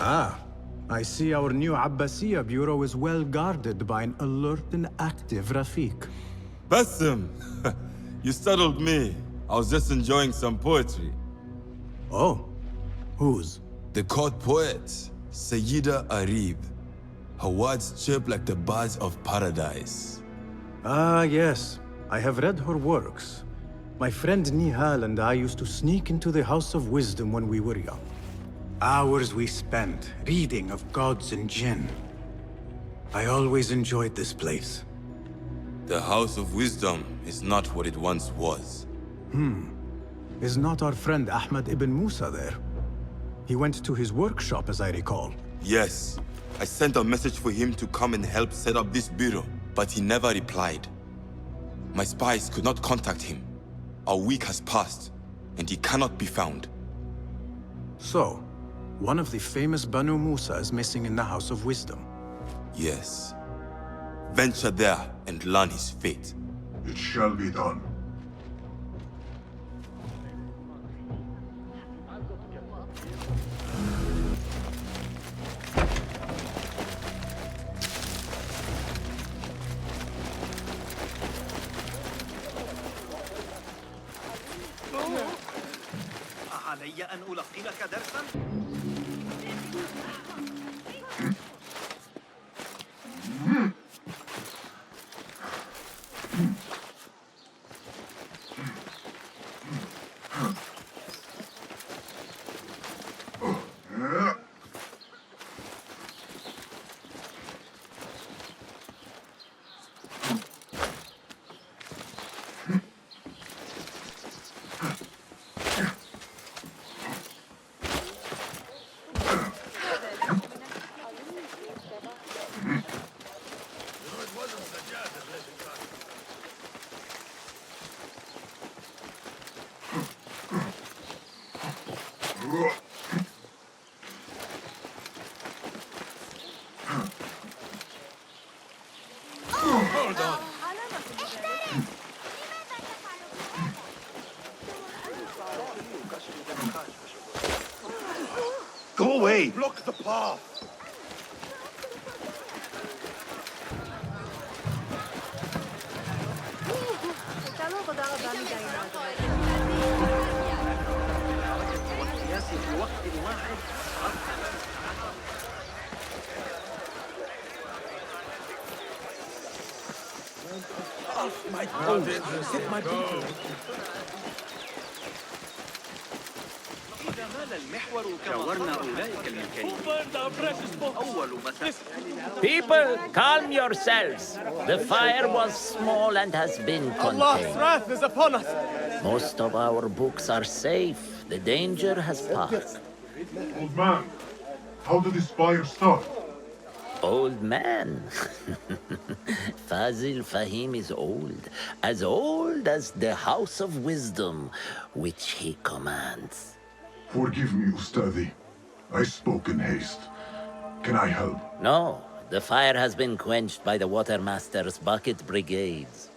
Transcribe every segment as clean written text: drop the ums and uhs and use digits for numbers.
Ah, I see our new Abbasiyya bureau is well guarded by an alert and active Rafiq. Bassem! You startled me. I was just enjoying some poetry. Oh, whose? The court poet, Sayyida Arib. Her words chirp like the birds of paradise. Ah, yes. I have read her works. My friend Nihal and I used to sneak into the House of Wisdom when we were young. Hours we spent reading of gods and jinn. I always enjoyed this place. The House of Wisdom is not what it once was. Is not our friend Ahmad ibn Musa there? He went to his workshop, as I recall. Yes, I sent a message for him to come and help set up this bureau, but he never replied. My spies could not contact him. A week has passed, and he cannot be found. So, one of the famous Banu Musa is missing in the House of Wisdom. Yes. Venture there and learn his fate. It shall be done. علي أن ألقنك درساً؟ Go away! Block the path! My toes! Hit my people! People, calm yourselves. The fire was small and has been Allah's contained. wrath is upon us! Most of our books are safe. The danger has passed. Old man, how did this fire start? Old man. Fazil Fahim is old as the House of Wisdom, which he commands. Forgive me, Ustadi. I spoke in haste. Can I help? No, the fire has been quenched by the Watermaster's bucket brigades.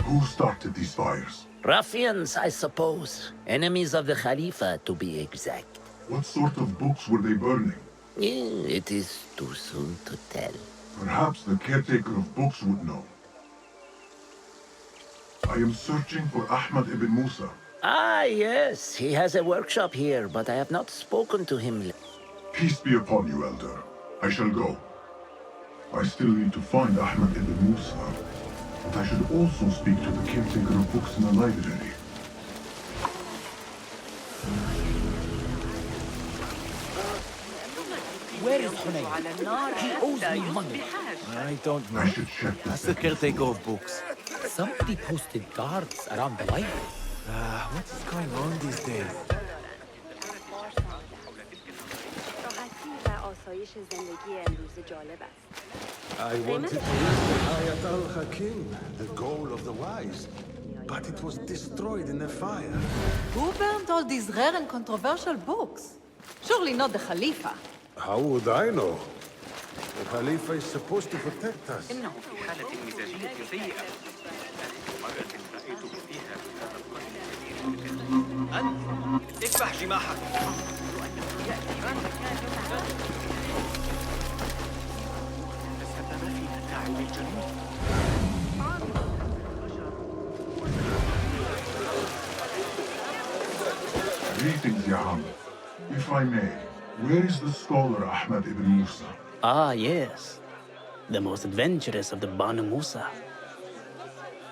Who started these fires? Ruffians, I suppose. Enemies of the Khalifa, to be exact. What sort of books were they burning? It is too soon to tell. Perhaps the caretaker of books would know. I am searching for Ahmad ibn Musa. Ah, yes. He has a workshop here, but I have not spoken to him. Peace be upon you, Elder. I shall go. I still need to find Ahmad ibn Musa, but I should also speak to the caretaker of books in the library. Where is Hunayn? He owes me money. I don't know. I should check That's this. the caretaker of books. Somebody posted guards around the library. What is going on these days? I wanted to use the Hayat al-Hakim, the goal of the wise, but it was destroyed in a fire. Who burned all these rare and controversial books? Surely not the Khalifa. How would I know? The Khalifa is supposed to protect us. إنه في حالة مزاجية سيئة. آخر مرة رأيته فيها في هذا القرن الكبير. أنت اصبح جماحك. Greetings, Yaham. If I may, where is the scholar Ahmad ibn Musa? Ah, yes. The most adventurous of the Banu Musa.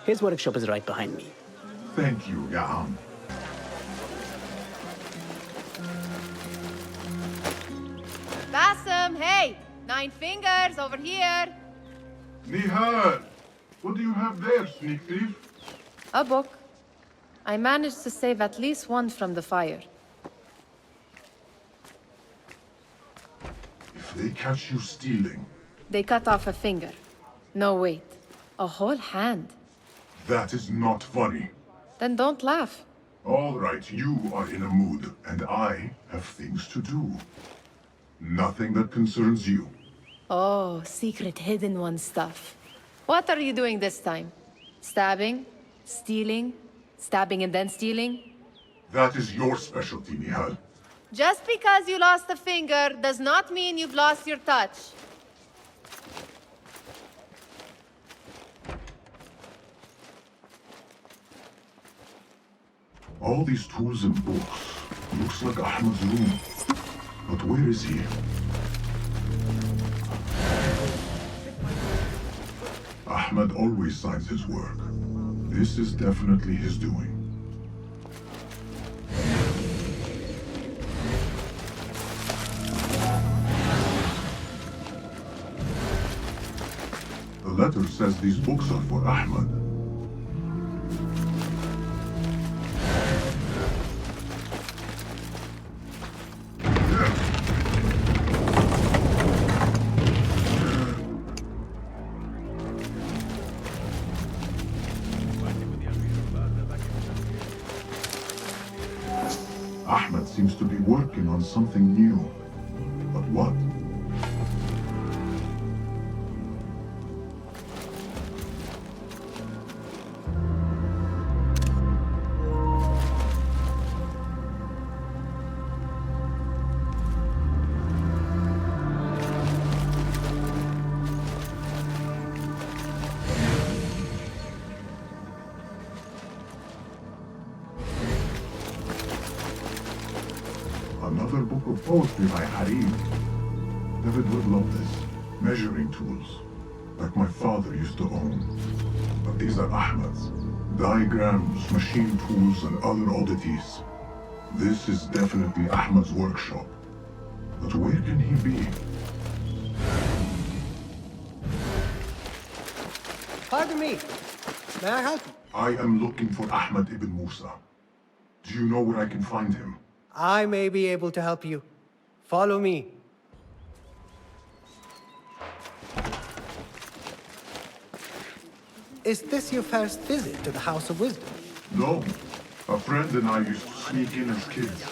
His workshop is right behind me. Thank you, Yaham. Bassem, hey! 9 fingers, over here! Nihal! What do you have there, sneak thief? A book. I managed to save at least one from the fire. If they catch you stealing, They cut off a finger. No, wait. A whole hand. that is not funny. Then don't laugh. All right, you are in a mood, and I have things to do. Nothing that concerns you. Oh, secret hidden one stuff. What are you doing this time? Stabbing? Stealing? Stabbing and then stealing? That is your specialty, Nihal. Just because you lost a finger does not mean you've lost your touch. All these tools and books. Looks like Ahmad's room. But where is he? Ahmad always signs his work. This is definitely his doing. The letter says these books are for Ahmad. Ahmed seems to be working on something new. But what? Another book of poetry by Harim. David would love this. Measuring tools, like my father used to own. But these are Ahmed's. Diagrams, machine tools, and other oddities. This is definitely Ahmed's workshop. But where can he be? Pardon me. May I help you? I am looking for Ahmed ibn Musa. Do you know where I can find him? I may be able to help you. Follow me. Is this your first visit to the House of Wisdom? No. A friend and I used to sneak in as kids.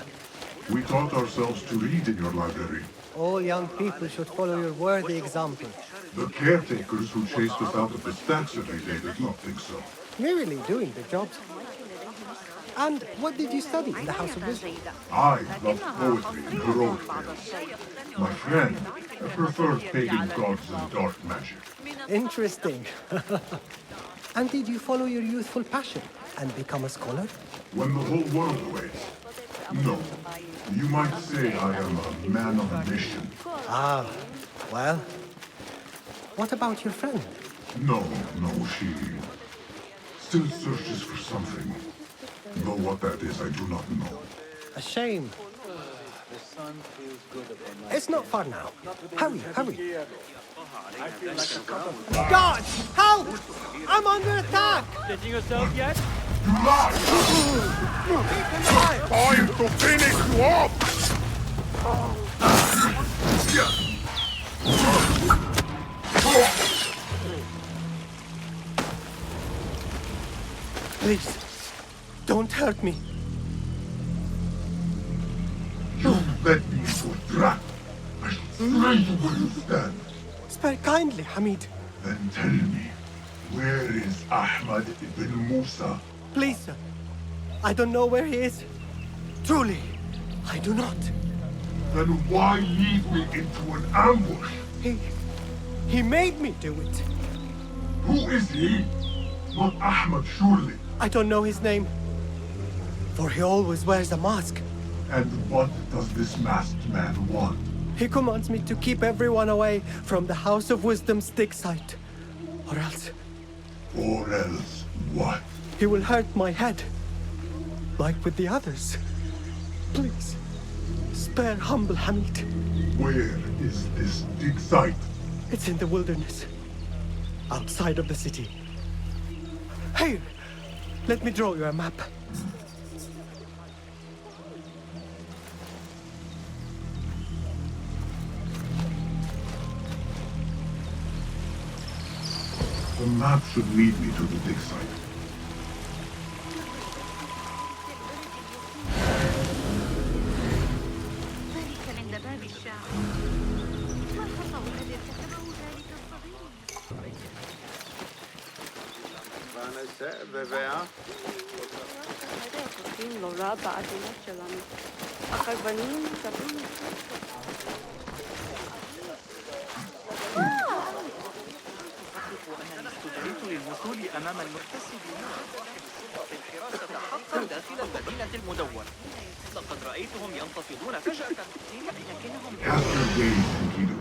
We taught ourselves to read in your library. All young people should follow your worthy example. The caretakers who chased us out of the stacks every day did not think so. Merely doing their jobs. And what did you study in the House of Wisdom? I love poetry and heroic tales. My friend preferred pagan gods and dark magic. Interesting. And did you follow your youthful passion and become a scholar? When the whole world awaits. No. You might say I am a man on a mission. Ah, well. What about your friend? No, she still searches for something. Though what that is, I do not know. A shame. It's not far now. Hurry, hurry. God, help! I'm under attack! Getting yourself yet? You lie! Time to finish you off! Please, don't hurt me. You led me into a trap. I shall slay you where you stand. Spare kindly, Hamid. Then tell me, where is Ahmad ibn Musa? Please, sir. I don't know where he is. Truly, I do not. Then why lead me into an ambush? He made me do it. Who is he? Not Ahmed, surely. I don't know his name. For he always wears a mask. And what does this masked man want? He commands me to keep everyone away from the House of Wisdom's dig site. Or else... Or else what? he will hurt my head. Like with the others. Please, spare humble Hamid. Where is this dig site? It's in the wilderness. Outside of the city. Here, let me draw you a map. The map should lead me to the dig site. استدعيت للوصول أمام المحتسبين في الحراسة حقا داخل المدينة المدونة. لقد رأيتهم ينتفضون فجأة لكنهم Cast your gaze, Enkidu.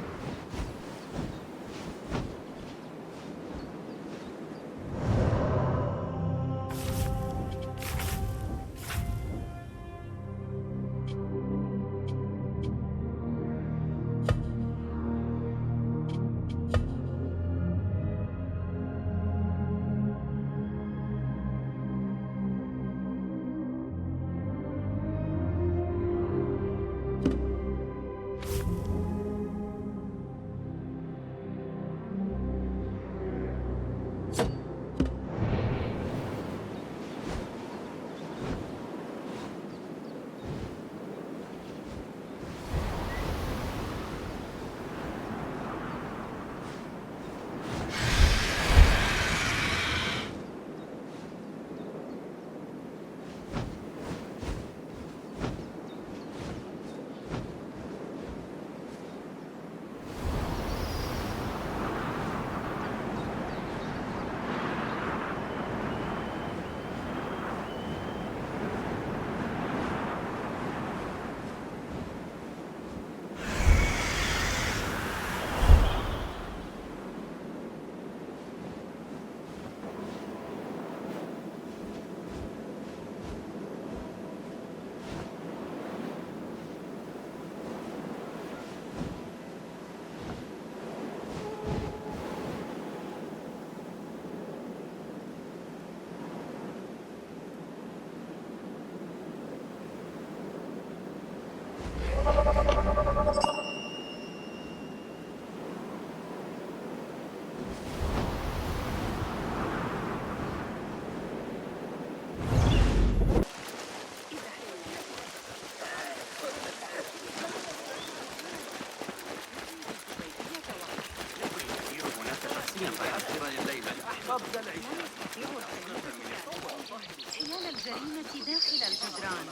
حيال الجريمة داخل الجدران.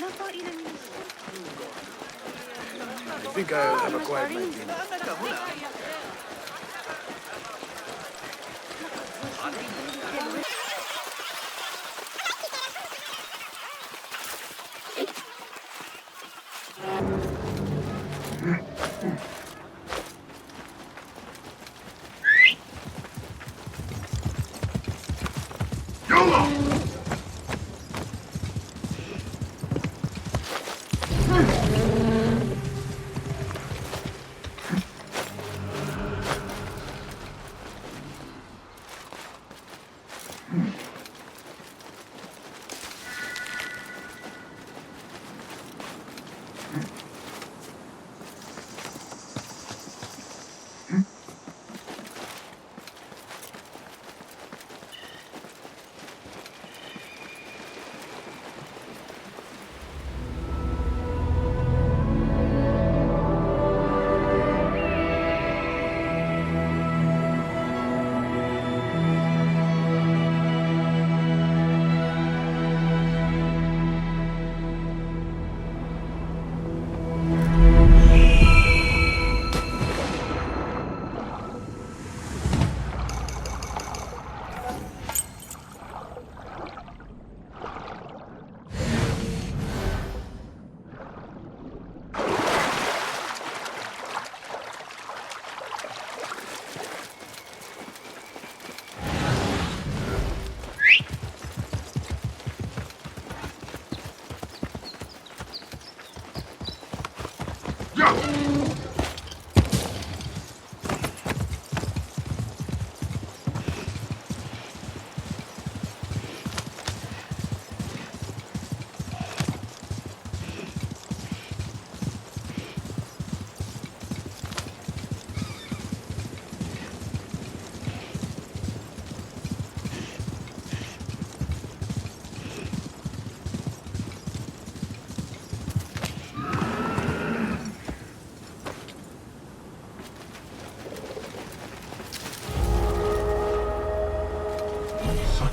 لا طائل من I think I'll have a quiet night dinner.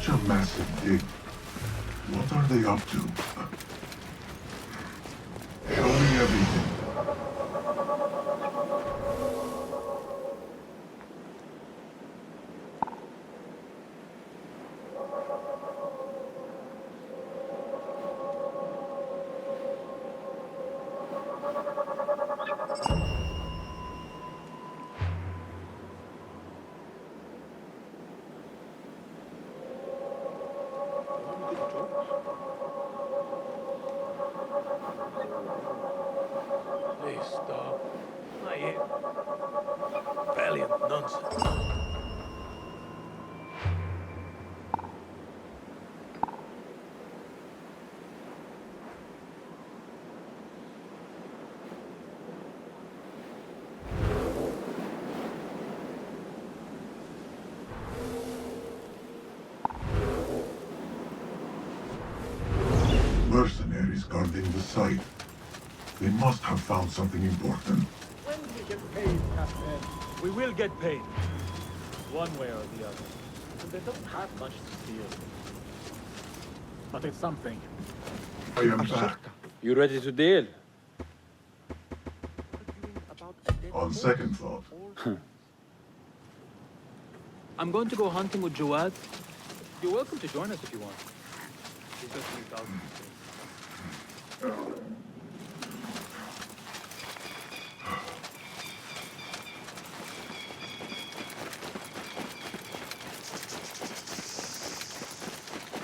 Such a massive dig. What are they up to? Show me everything. Please stop. Not yet. Valiant nonsense. Mercenaries guarding the site. They must have found something important. When we get paid, Captain, we will get paid. One way or the other. And they don't have much to steal. But it's something. I am back. You ready to deal? On second thought. I'm going to go hunting with Jawad. You're welcome to join us if you want. He's got 3,000.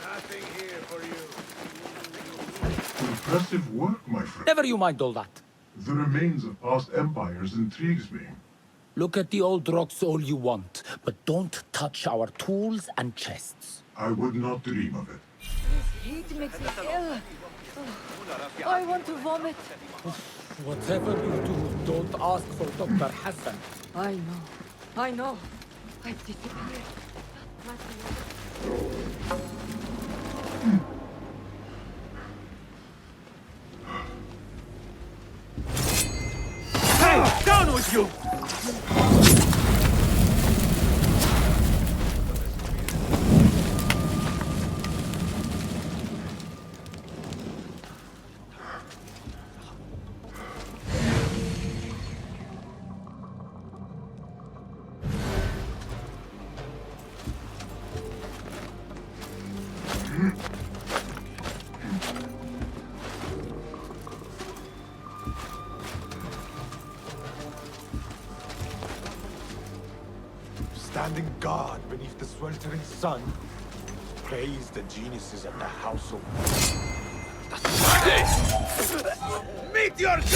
Nothing here for you. Impressive work, my friend. Never you mind all that. The remains of past empires intrigues me. Look at the old rocks all you want, but don't touch our tools and chests. I would not dream of it. Heat makes me ill. I want to vomit. Whatever you do, don't ask for Dr. Hassan. I know. I know. I've disappeared. Hey! Down with you! Standing guard beneath the sweltering sun, praise the geniuses of the House of... Meet your god!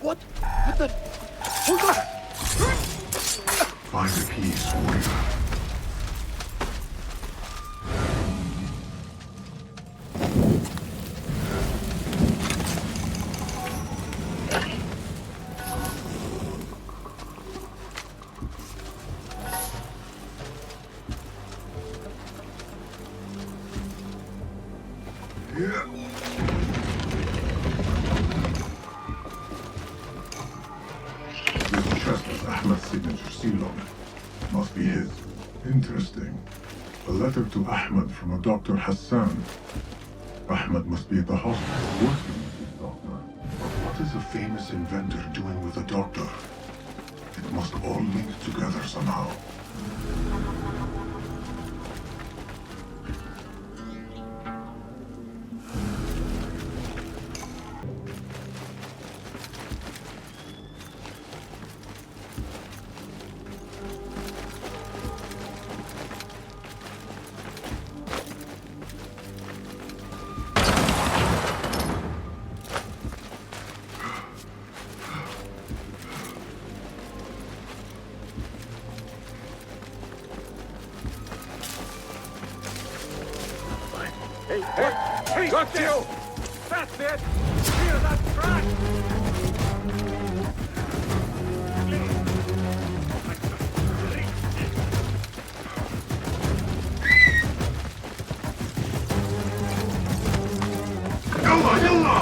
What? What the... Hold on! Find a piece, warrior. This chest has Ahmed's signature seal on it. Must be his. Interesting. A letter to Ahmed from a Dr. Hassan. Ahmed must be at the hospital working with his doctor. But what is a famous inventor doing with a doctor? It must all link together somehow. Got you! That's it! Clear that track! يلا يلا!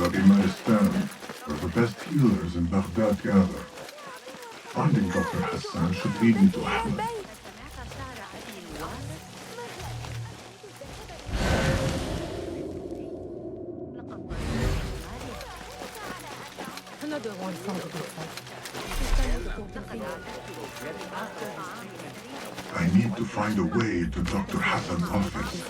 The Bimaristan, where the best healers in Baghdad gather. Finding Dr. Hassan should lead me to Ahmed. Another one from the I need to find a way to Dr. Hassan's office.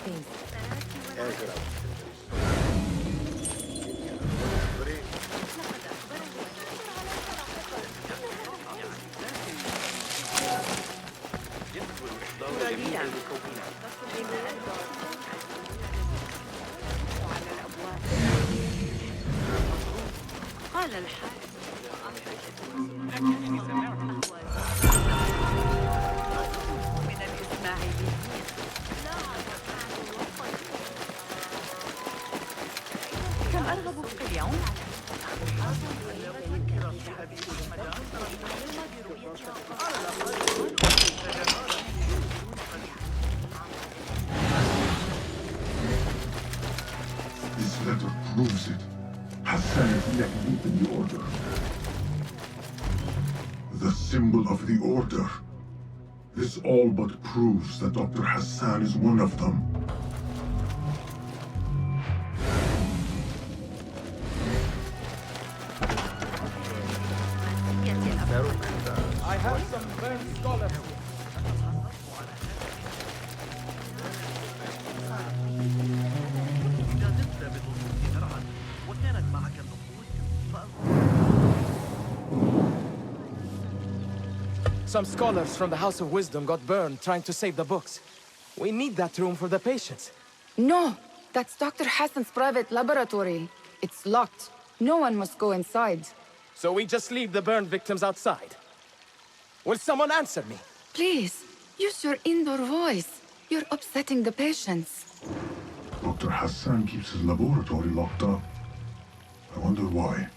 قال الحارس من الإسماعيليين كم أرغب في اليوم؟ This letter proves it. Hassan is neck deep in the Order. The symbol of the Order. This all but proves that Dr. Hassan is one of them. I have some burned scholars. Some scholars from the House of Wisdom got burned trying to save the books. We need that room for the patients. No, that's Dr. Hassan's private laboratory. It's locked. No one must go inside. So we just leave the burned victims outside. Will someone answer me? Please, use your indoor voice. You're upsetting the patients. Dr. Hassan keeps his laboratory locked up. I wonder why.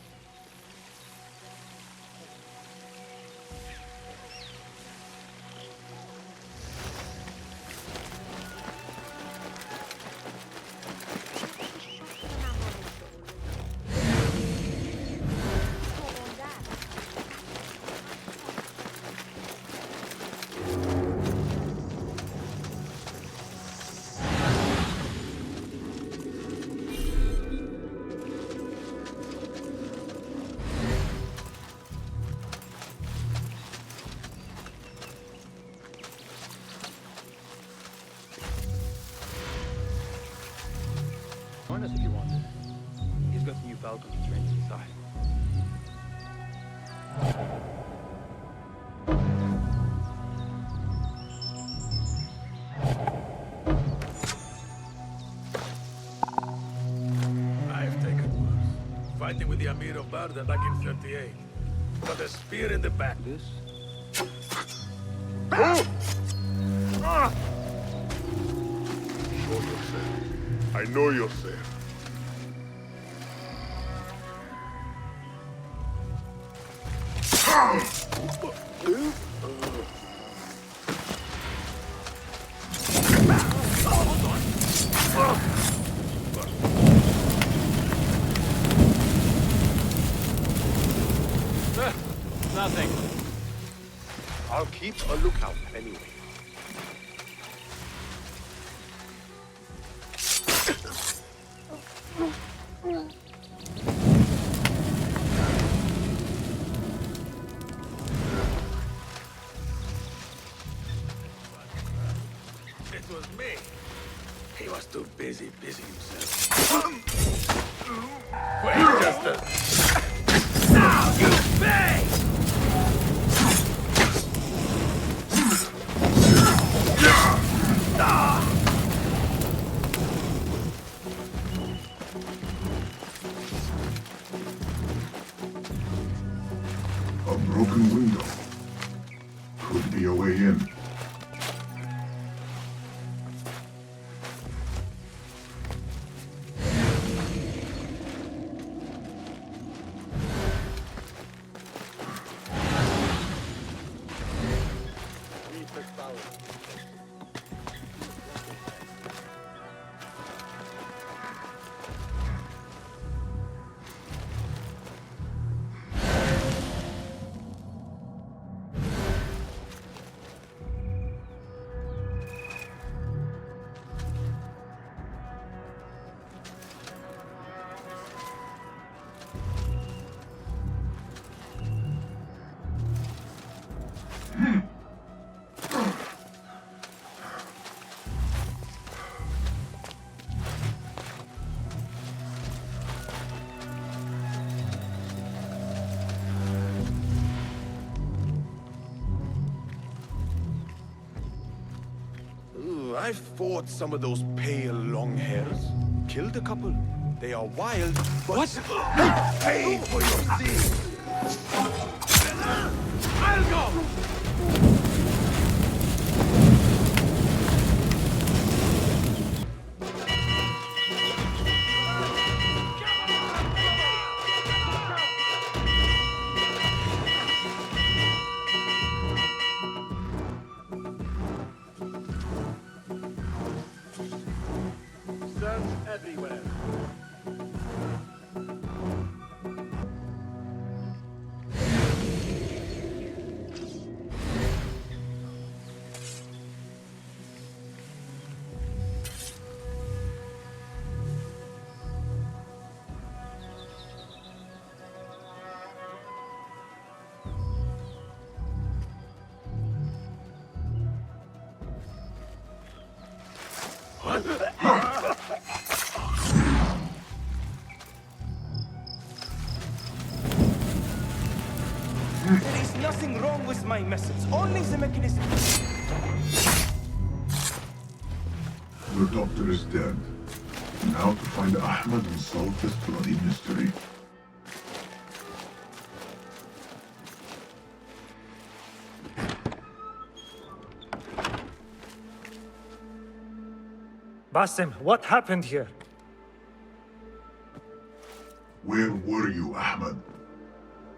Join us if you want. He's got some new Falcons trained inside. I've taken worse. Fighting with the Amir of Baghdad back in 38. Got a spear in the back. This? Show yourself. I know yourself. Nothing. I'll keep a lookout anyway. it was me. He was too busy himself. Wait just a... Now you pay! A broken window. Could be a way in. I fought some of those pale long hairs. Killed a couple. They are wild, but... What? Pay for your sins! I'll go! Everywhere. There is nothing wrong with my methods, only the mechanism. The doctor is dead. Now to find Ahmed and solve this bloody mystery. Basim, what happened here? Where were you, Ahmed?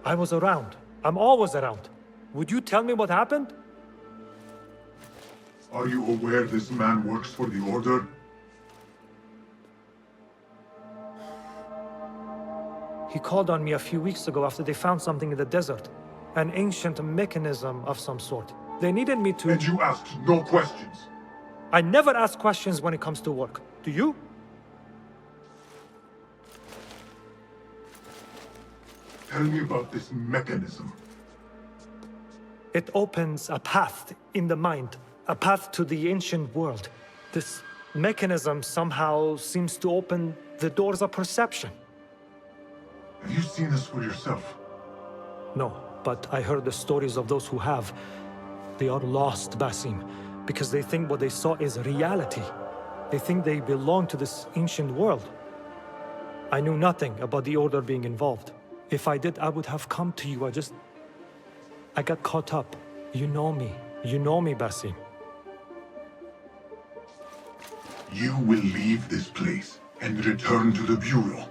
I was around. I'm always around. Would you tell me what happened? Are you aware this man works for the Order? He called on me a few weeks ago after they found something in the desert. An ancient mechanism of some sort. They needed me to... And you asked no questions? I never ask questions when it comes to work. Do you? Tell me about this mechanism. It opens a path in the mind, a path to the ancient world. This mechanism somehow seems to open the doors of perception. Have you seen this for yourself? No, but I heard the stories of those who have. They are lost, Basim, because they think what they saw is reality. They think they belong to this ancient world. I knew nothing about the Order being involved. If I did, I would have come to you. I got caught up. You know me. You know me, Basim. You will leave this place and return to the Bureau.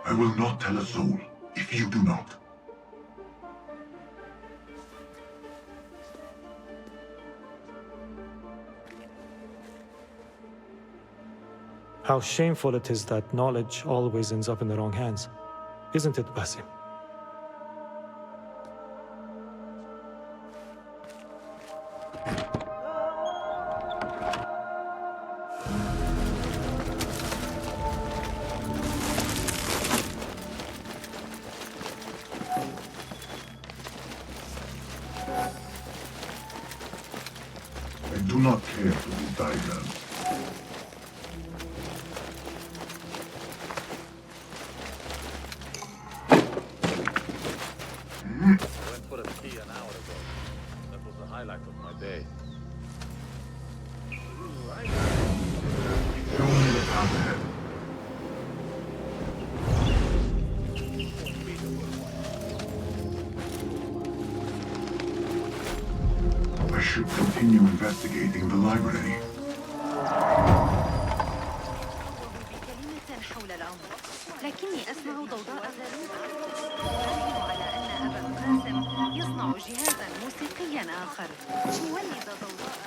I will not tell a soul if you do not. How shameful it is that knowledge always ends up in the wrong hands. Isn't it, Basim? And do not care for these diagrams. I went for a tea an hour ago. That was the highlight of my day. Show me the path ahead. I should continue investigating the library. بكلمة حول الأمر، لكني أسمع ضوضاء غريبة. أراهن على أن أبا القاسم يصنع جهازا موسيقيا آخر ليولد ضوضاء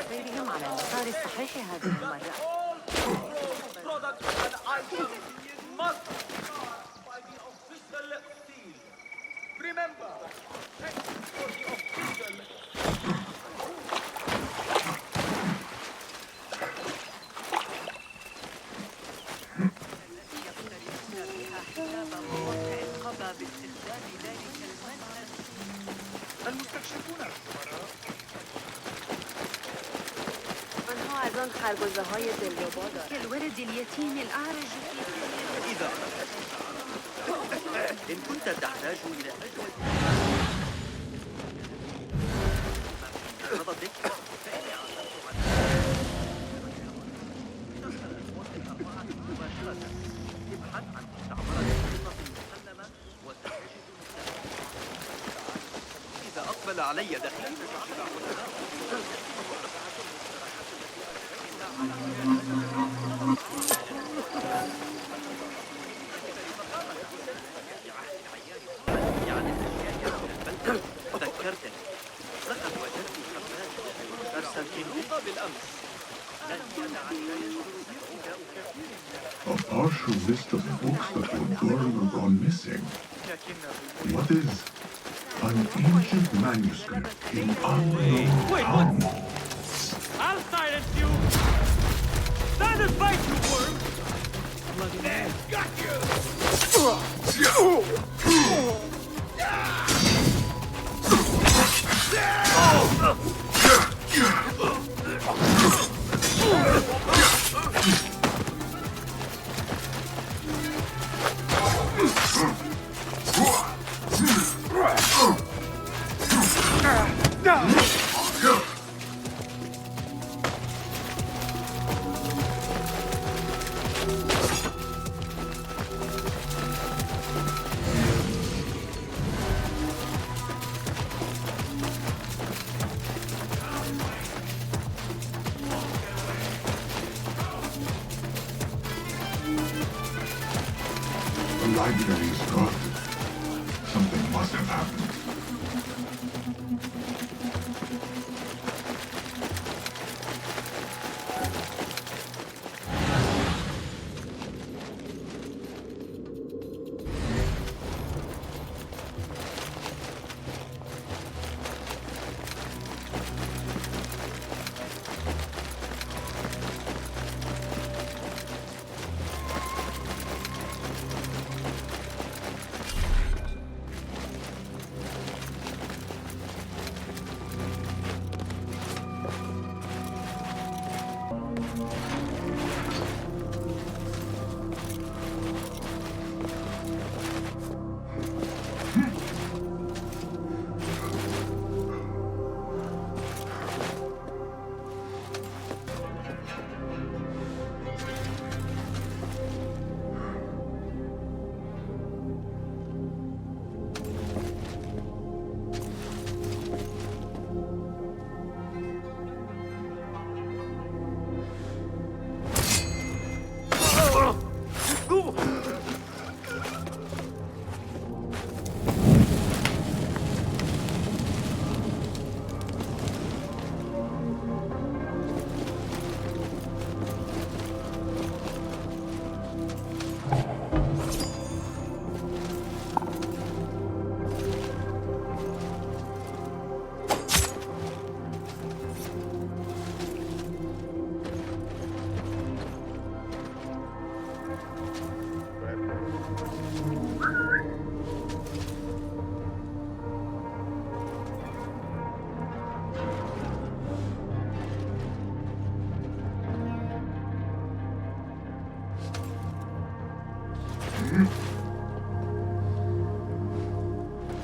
سيرهم على المسار الصحيح هذه المرة. آنها از آن خرگوزه‌های دلربا دارند. كالولد اليتيم الأعرج في إذا إن كنت تحتاج إلى أجود غضبك فإني عثرت على ابحث عن مستعمرة خطة مسلمة وستجد إذا أقبل علي دخيل ذكرتني لقد وجدت حبات أرسلتني بالأمس لن يدعني يشعر A partial list of books that were burned or gone missing. What is an ancient manuscript in unknown tongue? I'll silence you! Stand and fight, you worm! Bloody man, got you! The library is guarded. Something must have happened.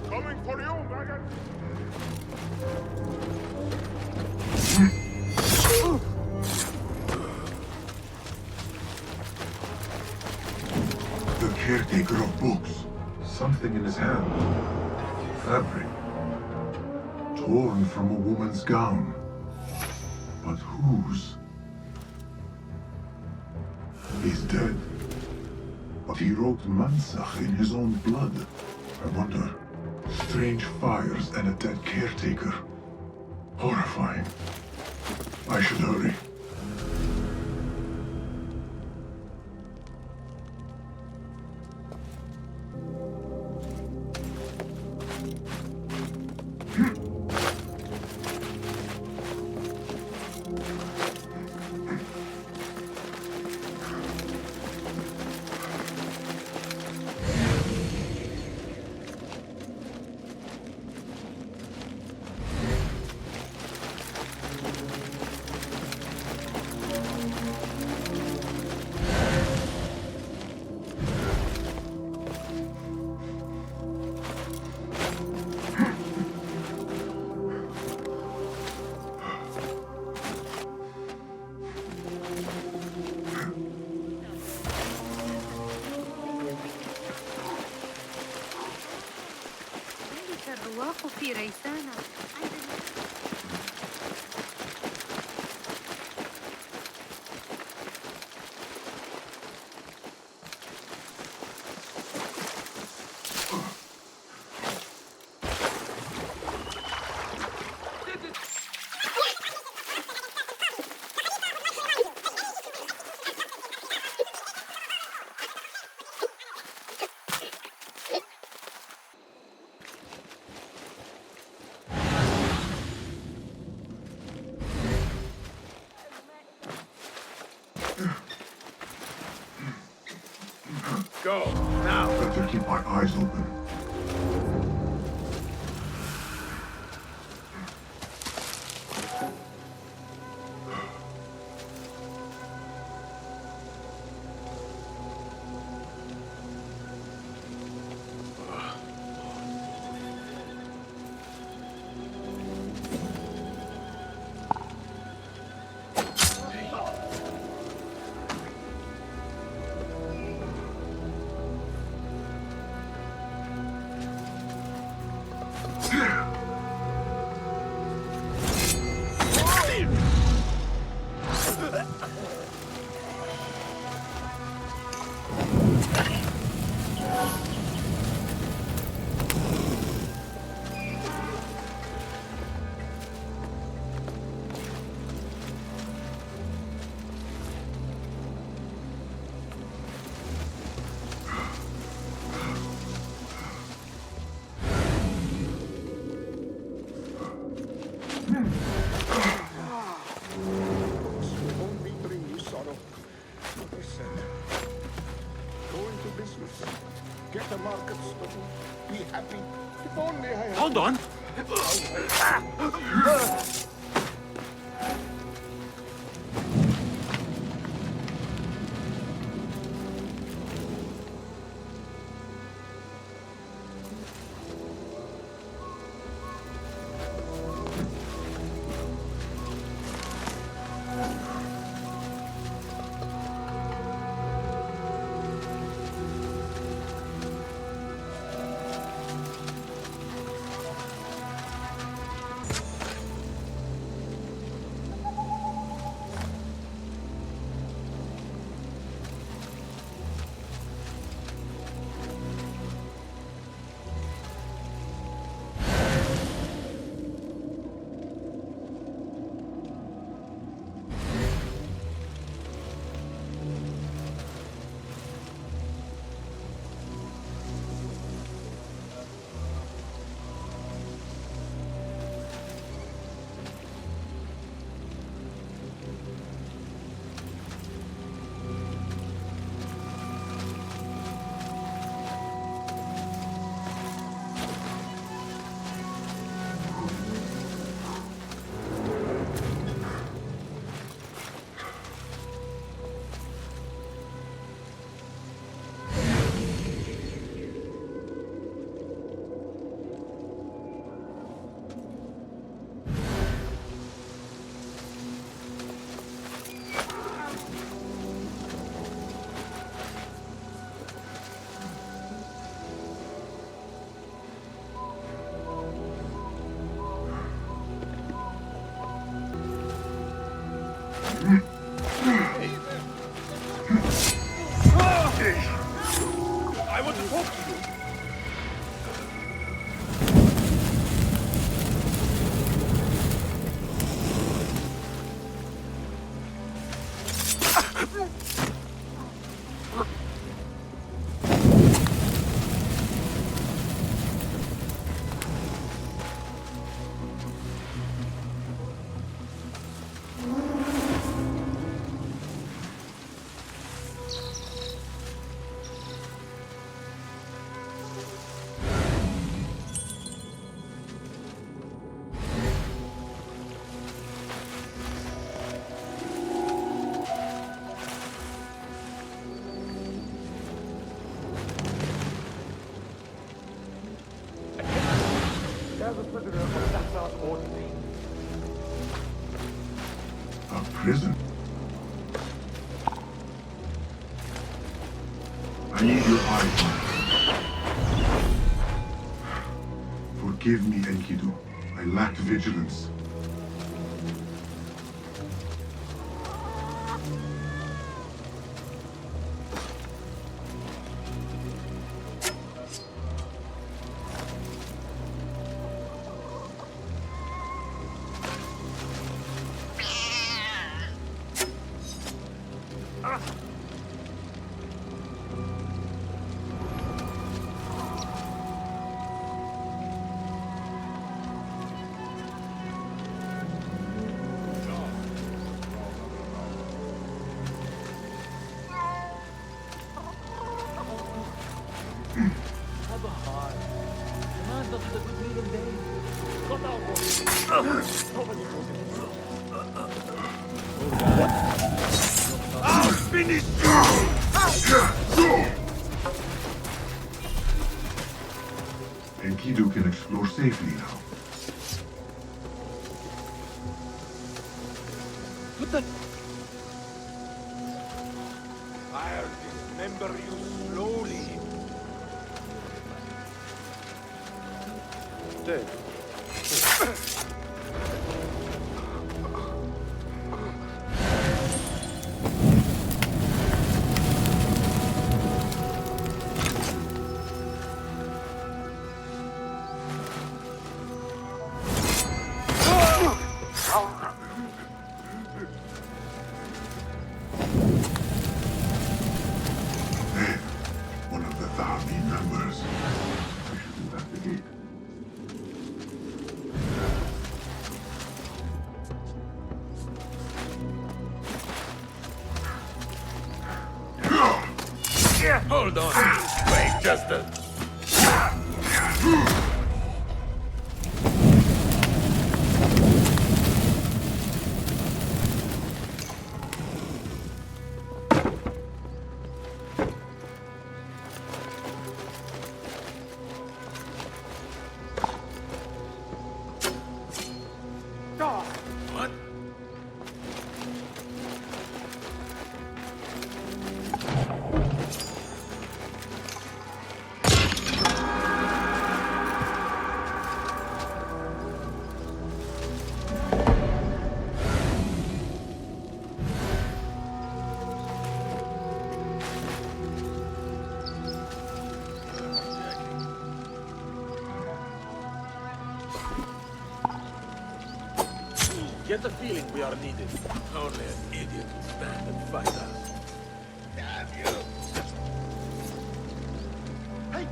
Coming for you, Baghdad! The caretaker of books. Something in his hand. Fabric. Torn from a woman's gown. But whose? He's dead. But he wrote Mansach in his own blood. I wonder. Strange fires and a dead caretaker. Horrifying. I should hurry. الرواق في ريسانة. Go, now! Better keep my eyes open. Get the markets, be happy. If only I had... Hold on! talk to you. A prison? I need your eyes. Forgive me, Enkidu. I lacked vigilance. I'll finish you! Enkidu can explore safely now. What the? I'll dismember you slowly. Dead. One of the Tharmi members. I should investigate. Hold on. Wait, just a... What? Get the feeling we are needed. Only an idiot will stand and fight us. Damn you! Hey!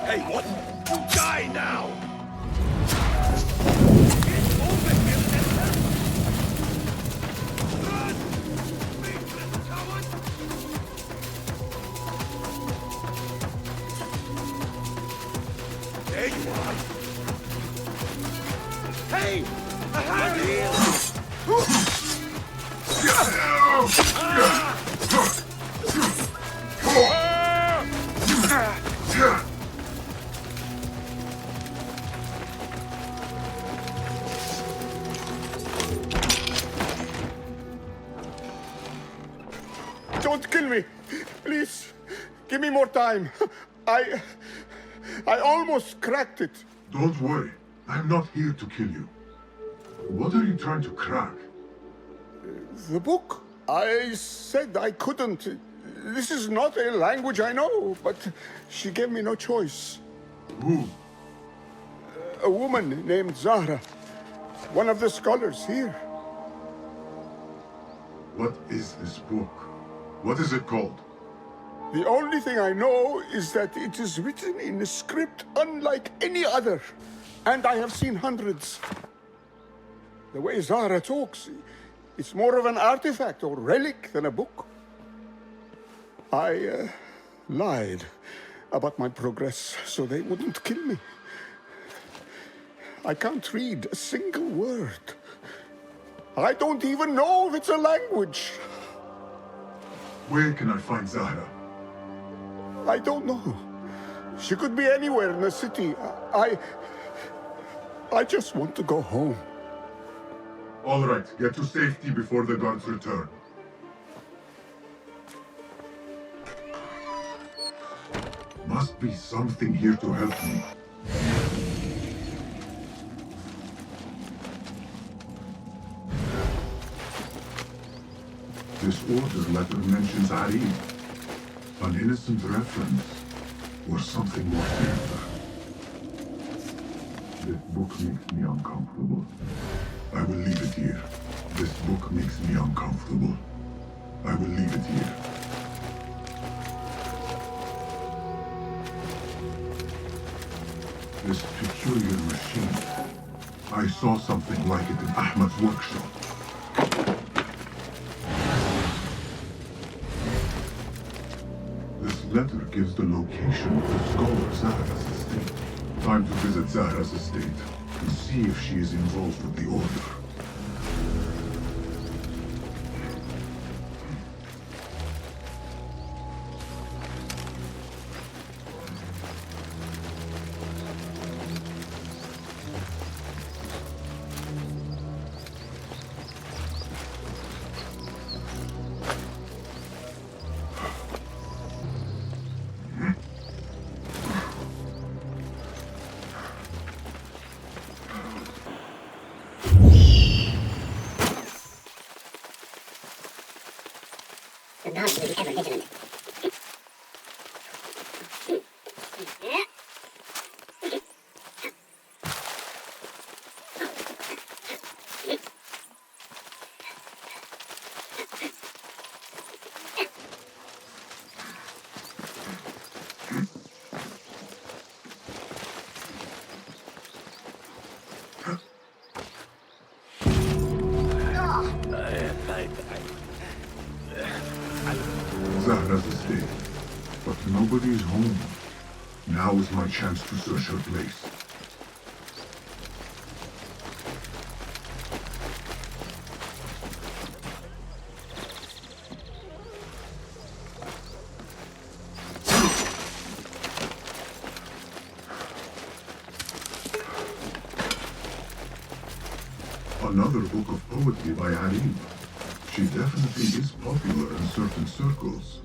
Hey, what? You die now! Get over here and help! Run! Big little coward! There you are! Hey! Don't kill me. Please, give me more time. I almost cracked it. Don't worry. I'm not here to kill you. What are you trying to crack? The book. I said I couldn't. This is not a language I know, but she gave me no choice. Who? A woman named Zahra. One of the scholars here. What is this book? What is it called? The only thing I know is that it is written in a script unlike any other. And I have seen hundreds. The way Zahra talks, it's more of an artifact or relic than a book. I lied about my progress so they wouldn't kill me. I can't read a single word. I don't even know if it's a language. Where can I find Zahra? I don't know. She could be anywhere in the city. I just want to go home. All right, get to safety before the guards return. Must be something here to help me. This order letter mentions Arif. An innocent reference, or something more sinister. This book makes me uncomfortable. I will leave it here. This book makes me uncomfortable. I will leave it here. This peculiar machine. I saw something like it in Ahmad's workshop. This letter gives the location of the scholar Zahra's estate. Time to visit Zahra's estate and see if she is involved with the order. The Mirage will be ever vigilant. Zahra's estate. But nobody is home. Now is my chance to search her place. Another book of poetry by Arif. She definitely is popular in certain circles.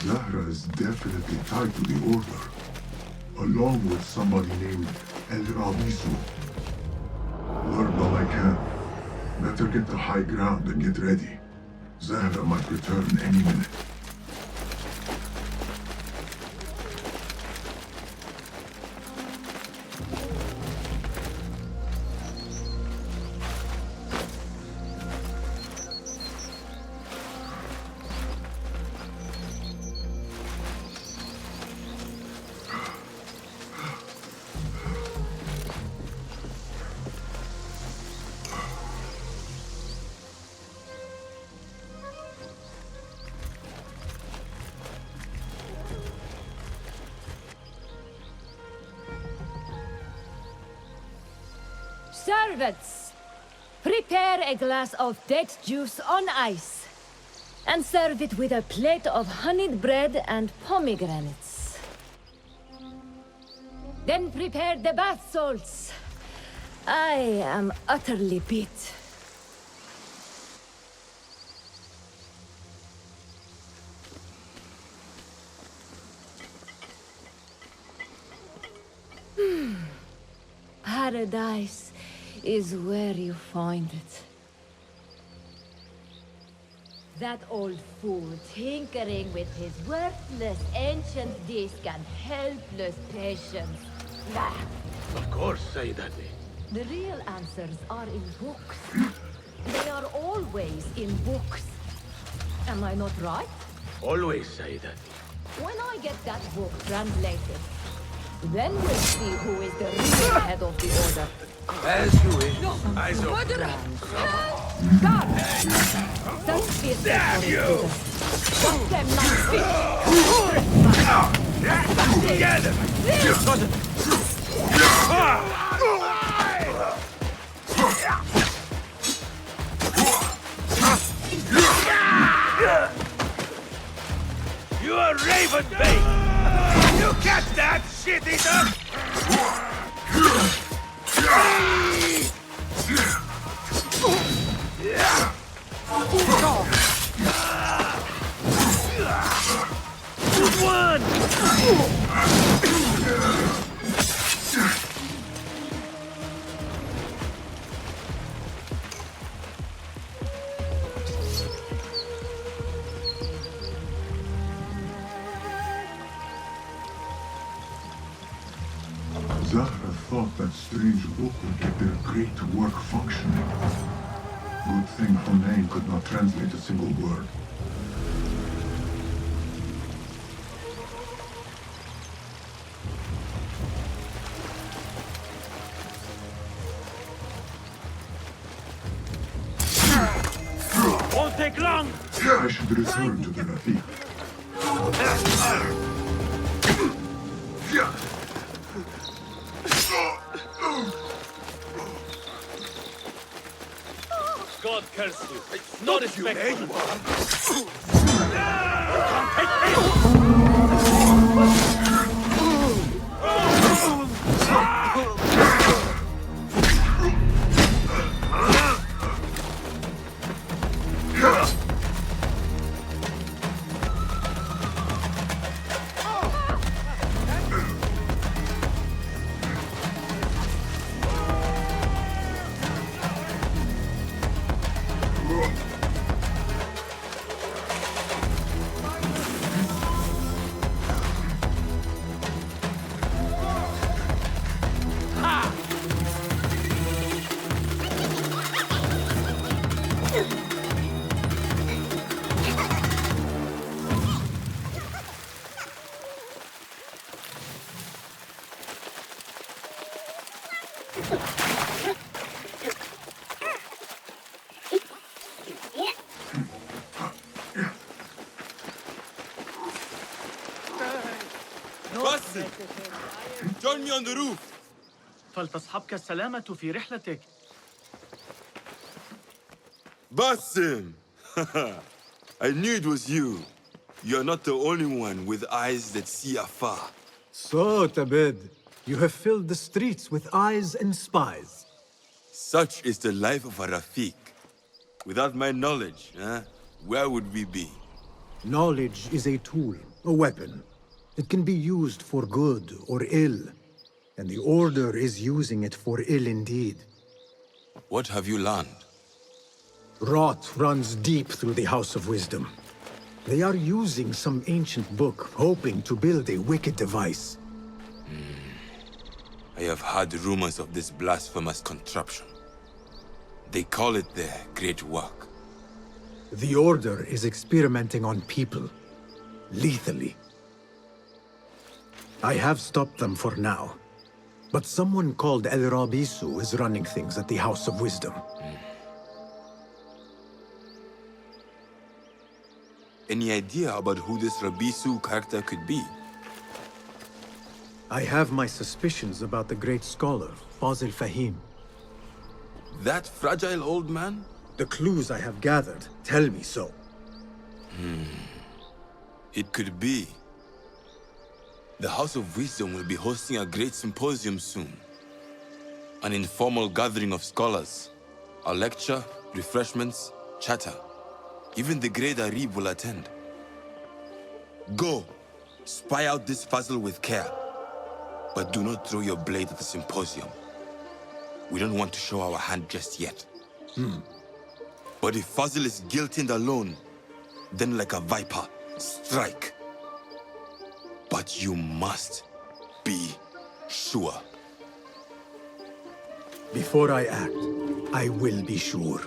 Zahra is definitely tied to the order, along with somebody named El Rabisu. Learn all I can. Better get to high ground and get ready. Zahra might return any minute. Servants, prepare a glass of date juice on ice, and serve it with a plate of honeyed bread and pomegranates. Then prepare the bath salts. I am utterly beat. Paradise is where you find it. That old fool tinkering with his worthless ancient disc and helpless patience. Bah. Of course, Sayyidati. The real answers are in books. They are always in books. Am I not right? Always, Sayyidati. When I get that book translated, then we'll see who is the real head of the order. As you wish. Eyes open. God! Don't be Damn you! Got them like Together! You are raven bait! You catch that, shit eater! One! Zahra thought that strange book would get their great work functioning. Good thing Hunayn could not translate a single word. Won't take long! I should return to the Rafiq. God curse you. It's not respectful. Basim! Join me on the roof! فلتصحبك السلامة في رحلتك. Basim! I knew it was you. You're not the only one with eyes that see afar. So, Tabed, you have filled the streets with eyes and spies. Such is the life of a Rafiq. Without my knowledge, where would we be? Knowledge is a tool, a weapon. It can be used for good or ill. And the Order is using it for ill indeed. What have you learned? Rot runs deep through the House of Wisdom. They are using some ancient book, hoping to build a wicked device. I have heard rumors of this blasphemous contraption. They call it their great work. The Order is experimenting on people, lethally. I have stopped them for now. But someone called El Rabisu is running things at the House of Wisdom. Any idea about who this Rabisu character could be? I have my suspicions about the great scholar, Fazil Fahim. That fragile old man? The clues I have gathered tell me so. It could be. The House of Wisdom will be hosting a great symposium soon. An informal gathering of scholars. A lecture, refreshments, chatter. Even the great Arib will attend. Go, spy out this puzzle with care. But do not throw your blade at the symposium. We don't want to show our hand just yet. But if Fazil is guilty and alone, then like a viper, strike. But you must be sure. Before I act, I will be sure.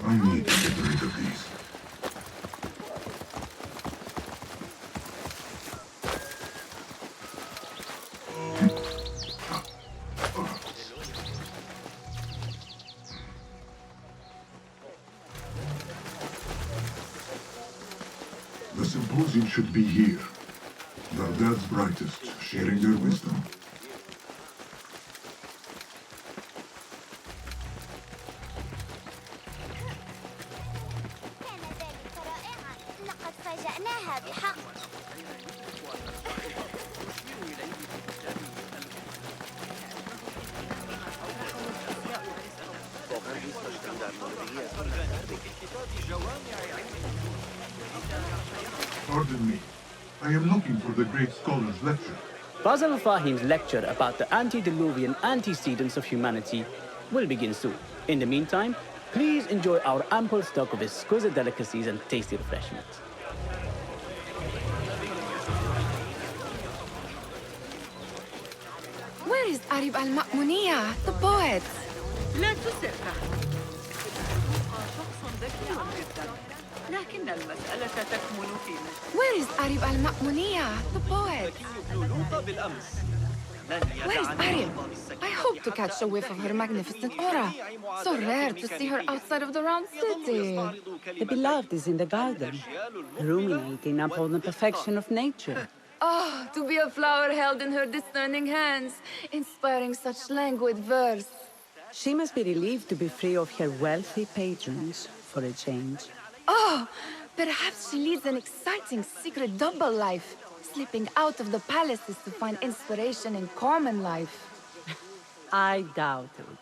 I need to get rid of these. The symposium should be here. Baghdad's brightest, sharing their wisdom. Pardon me. I am looking for the great scholar's lecture. Fazl Fahim's lecture about the antediluvian antecedents of humanity will begin soon. In the meantime, please enjoy our ample stock of exquisite delicacies and tasty refreshments. Where is Arib al-Ma'muniya, the poet? لا تسرع. شخص ذكي جدا. لكن المسألة تكمن في Where is Arib al-Ma'muniya, the poet? Where is Arib? I hope to catch a whiff of her magnificent aura. So rare to see her outside of the round city. The beloved is in the garden, ruminating upon the perfection of nature. Oh, to be a flower held in her discerning hands, inspiring such languid verse. She must be relieved to be free of her wealthy patrons for a change. Oh, perhaps she leads an exciting secret double life, slipping out of the palaces to find inspiration in common life. I doubt it.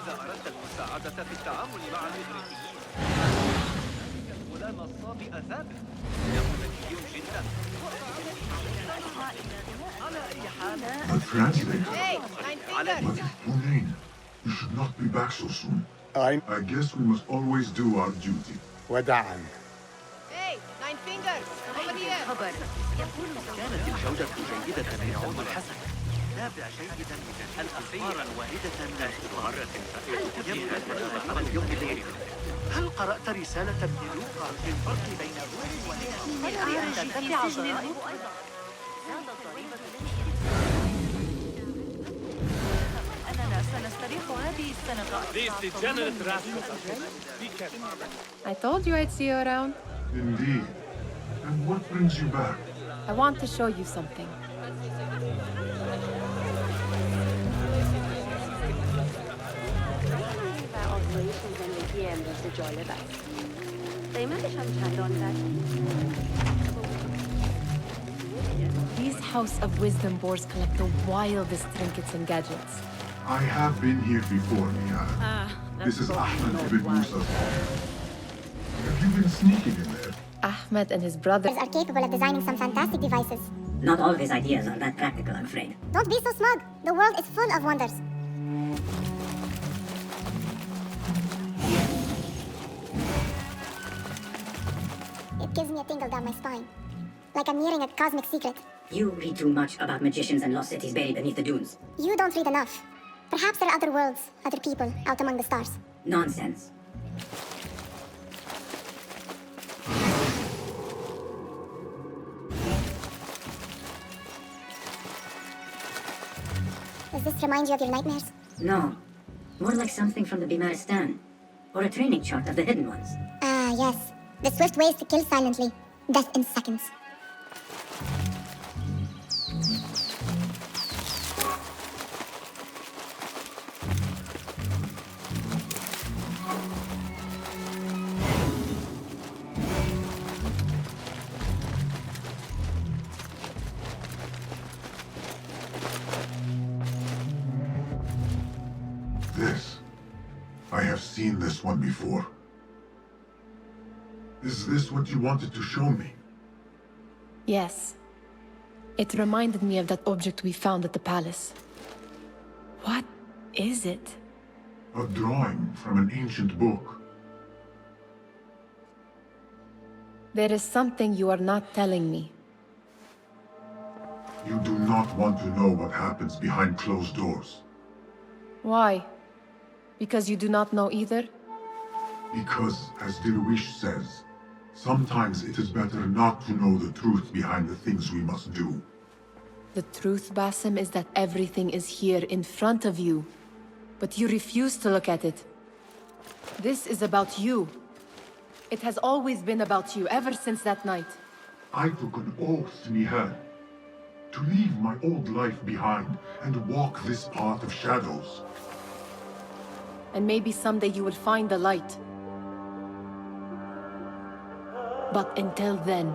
إذا أردت المساعدة في التعامل مع الإغريقيين الغلام الصابئ ثابت إنه ذكي جدا على أي حال The translator. Hey, nine fingers! Hunain, you should not be back so soon. I guess we must always do our duty. وداعا. Hey, nine fingers! Over here! خبر يقول كانت الجودة جيدة للعود الحسن تابع جيدا الأخبار الواردة من هل قرأت رسالة ابن لوقا في الفرق بين الروح الأعرج في سجن الروح أننا سنستريح هذه السنة. I told you I'd see you around. Indeed. And what brings you back? I want to show you something. زندگی امروز جالب است. قیمتش هم چندان بد. These House of Wisdom boars collect the wildest trinkets and gadgets. I have been here before, Nia. This is Ahmed ibn Musa's hall. Have you been sneaking in there? Ahmed and his brothers Are capable of designing some fantastic devices. Not all of his ideas are that practical, I'm afraid. Don't be so smug. The world is full of wonders. It gives me a tingle down my spine. Like I'm hearing a cosmic secret. You read too much about magicians and lost cities buried beneath the dunes. You don't read enough. Perhaps there are other worlds, other people, out among the stars. Nonsense. Does this remind you of your nightmares? No. More like something from the Bimaristan. Or a training chart of the hidden ones. Ah, yes. The swift ways to kill silently. Death in seconds. This. I have seen this one before. Is this what you wanted to show me? Yes. It reminded me of that object we found at the palace. What is it? A drawing from an ancient book. There is something you are not telling me. You do not want to know what happens behind closed doors. Why? Because you do not know either? Because, as Dirwish says, sometimes it is better not to know the truth behind the things we must do. The truth, Basim, is that everything is here in front of you. But you refuse to look at it. This is about you. It has always been about you, ever since that night. I took an oath, Nihal, to leave my old life behind and walk this path of shadows. And maybe someday you will find the light. But until then,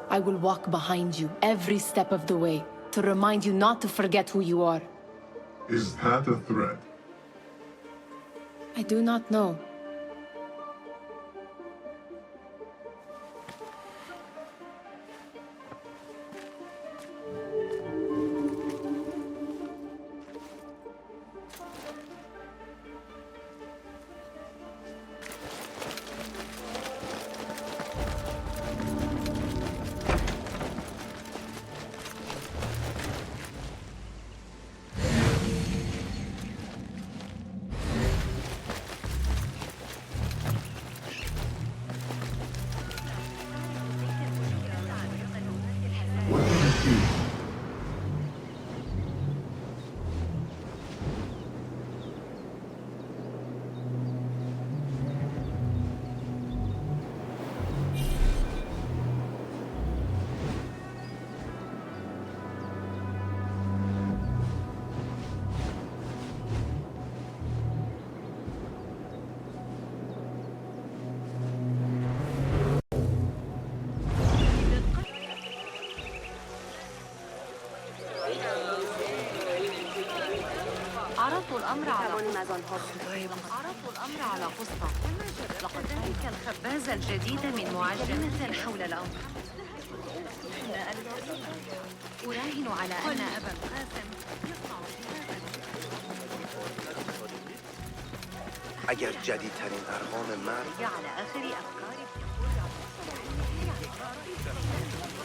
I will walk behind you every step of the way to remind you not to forget who you are. Is that a threat? I do not know. What do you see? عرضوا الأمر على قسطة. لقد ترك الخباز الجديد من معجنة حول الأمر. أراهن على أن أبا القاسم يصنع اگر جدیدترین ارقام مرد على آخر أفكاري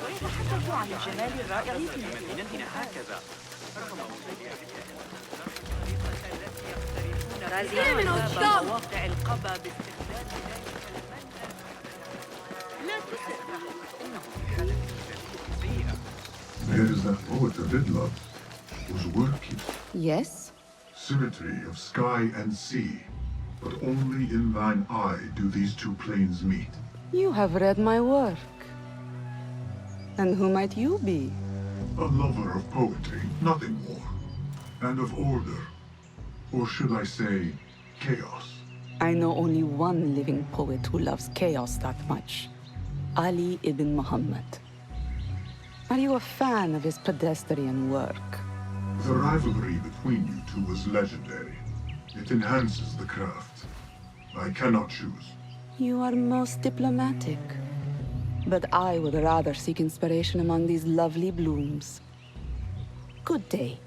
ويتحدث عن الجمال الرائع في مدينتنا هكذا. رازيان باب مواقع القبة باستخدام لا تسرع إنه في حالة سيئة. There is that poet of Idlib whose work is Yes? symmetry of sky and sea, but only in thine eye do these two planes meet. You have read my work. And who might you be? A lover of poetry, nothing more, and of order. Or should I say, chaos? I know only one living poet who loves chaos that much. Ali ibn Muhammad. Are you a fan of his pedestrian work? The rivalry between you two was legendary. It enhances the craft. I cannot choose. You are most diplomatic. But I would rather seek inspiration among these lovely blooms. Good day.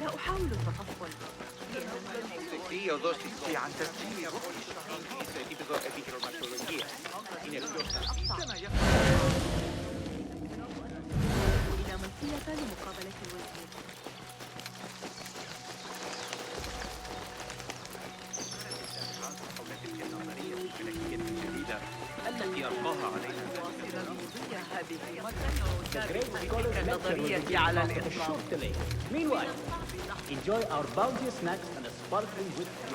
لا أحاول التطفل عن تسجيل روح الشخص في الروماتولوجيا إلى منطقة لمقابلة الوزير. التي ألقاها علينا النظرية على الإطلاق. Meanwhile, enjoy our bounteous snacks and a sparkling whiskey.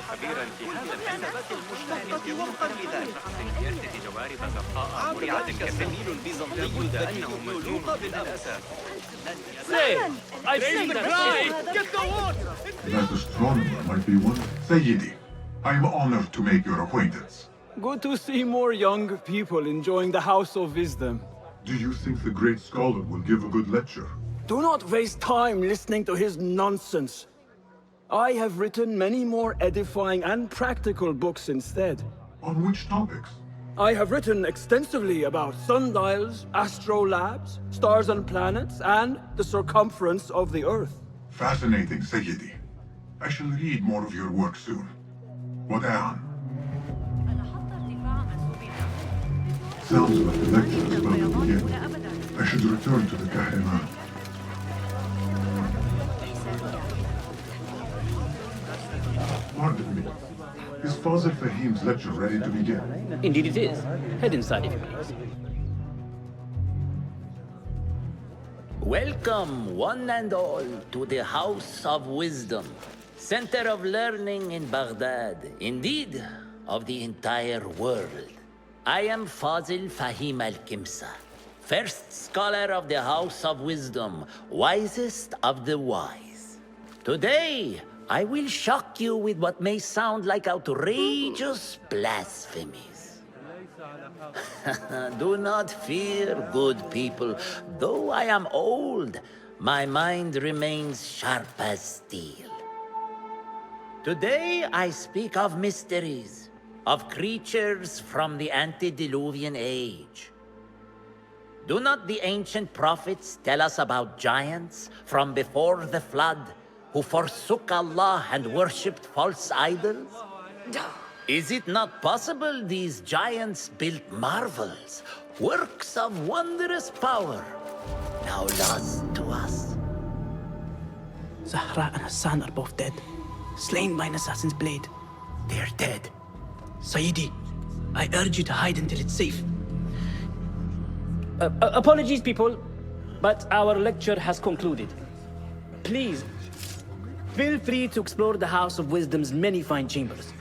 خبيرا في هذا الحسابات المشتهرة وفقا لذلك يرتدي جوارب زرقاء مريعة كالسميل البيزنطي كأنه مزلوق بالأساس. Say, I've seen the cry! Get the water! That astronomer might be one. Sayyidi, I am honored to make your acquaintance. Good to see more young people enjoying the House of Wisdom. Do you think the great scholar will give a good lecture? Do not waste time listening to his nonsense. I have written many more edifying and practical books instead. On which topics? I have written extensively about sundials, astrolabes, stars and planets, and the circumference of the Earth. Fascinating, Sayyidi. I shall read more of your work soon. Wada'an. Sounds like the lecture is about to begin. I should return to the Kahraman. Pardon me. Is Fazil Fahim's lecture ready to begin? Indeed it is. Head inside if you please. Welcome, one and all, to the House of Wisdom, center of learning in Baghdad, indeed, of the entire world. I am Fazil Fahim al-Kimsa, first scholar of the House of Wisdom, wisest of the wise. Today, I will shock you with what may sound like outrageous blasphemies. Do not fear, good people. Though I am old, my mind remains sharp as steel. Today I speak of mysteries, of creatures from the antediluvian age. Do not the ancient prophets tell us about giants from before the flood who forsook Allah and worshipped false idols? Is it not possible these giants built marvels, works of wondrous power, now lost to us? Zahra and Hassan are both dead, slain by an assassin's blade. They are dead. Sayyidi, I urge you to hide until it's safe. Apologies, people, but our lecture has concluded. Please, feel free to explore the House of Wisdom's many fine chambers.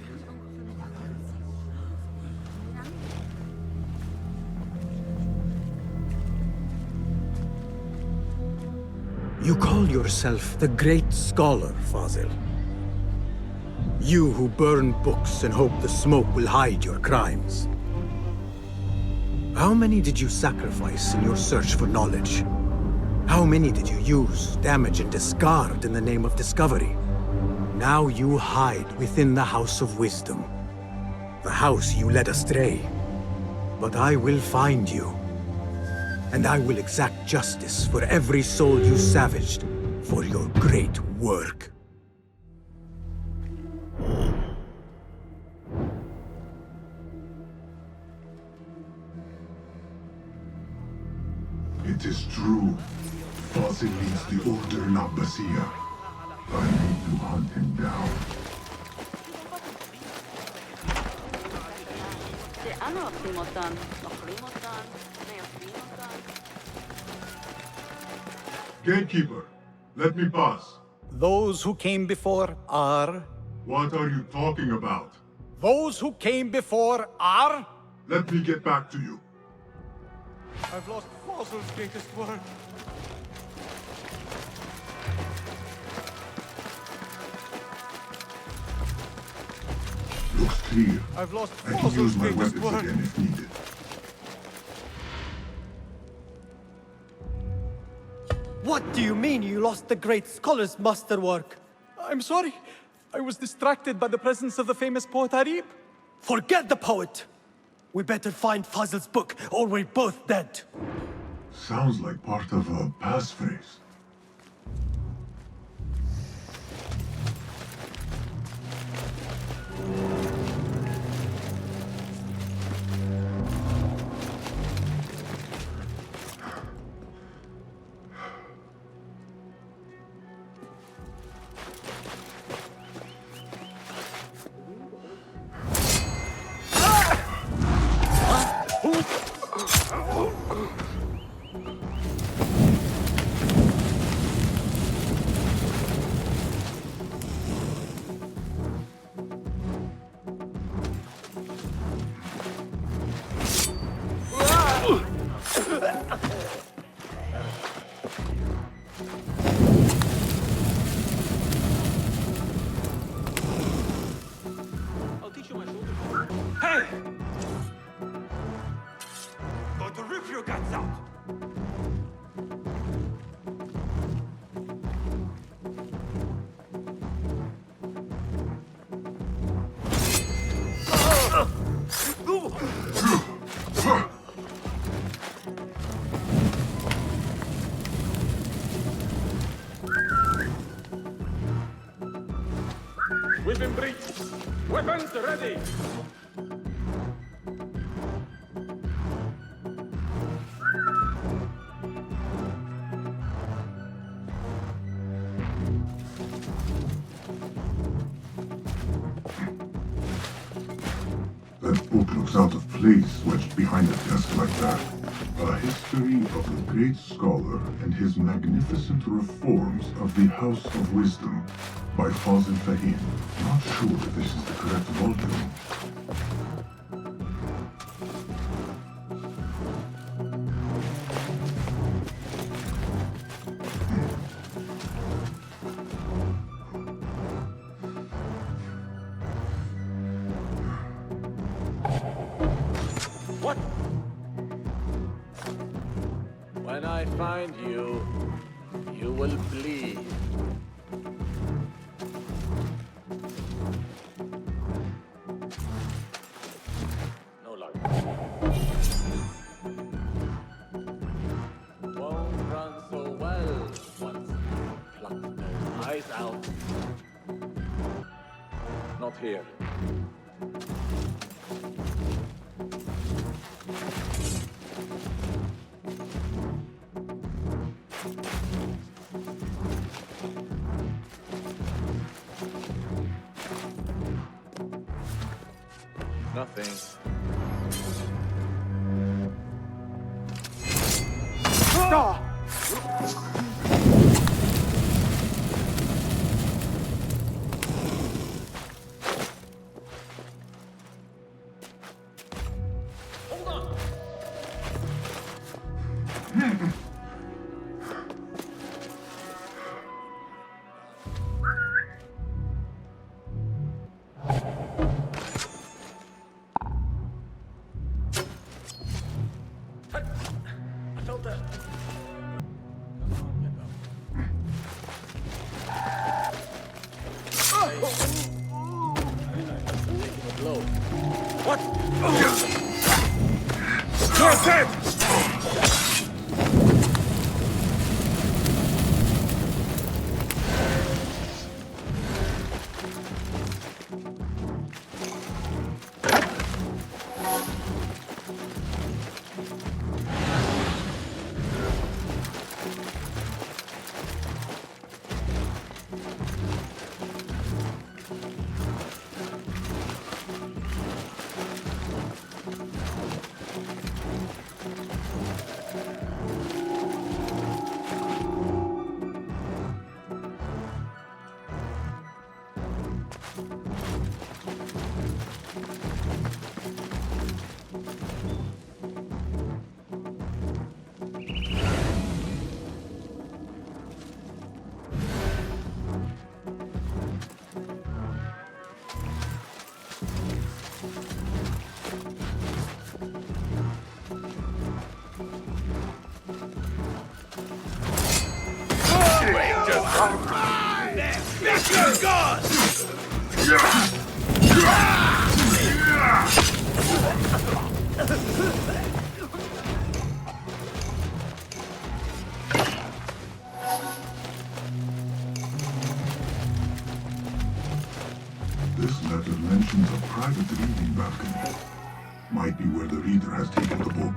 You call yourself the great scholar, Fazil. You who burn books and hope the smoke will hide your crimes. How many did you sacrifice in your search for knowledge? How many did you use, damage, and discard in the name of discovery? Now you hide within the House of Wisdom. The house you led astray. But I will find you. And I will exact justice for every soul you savaged for your great work. It is true. Fazil leads the Order in Abbasiyah. I need to hunt him down. Gatekeeper, Let me pass. Those who came before are... What are you talking about? Those who came before are... Let me get back to you. I've lost Fazl's greatest work. Looks clear. I've lost I can Fazl's use my greatest weapons work. again if needed. What do you mean you lost the great scholar's masterwork? I'm sorry. I was distracted by the presence of the famous poet Arib. Forget the poet! We better find Fazl's book, or we're both dead. Sounds like part of a passphrase. Hey! Going to rip your guts out! We've been breached. Weapons ready. That book looks out of place wedged behind a desk like that. A history of the great scholar and his magnificent reforms of the House of Wisdom by Fazil Fahim. Not sure if this is the correct volume. What? When I find you, you will bleed. No luck. Won't run so well once you pluck those eyes out. Not here. Nothing. Hold on. I felt that. Blow. What? You're dead! This letter mentions a private reading balcony. Might be where the reader has taken the book.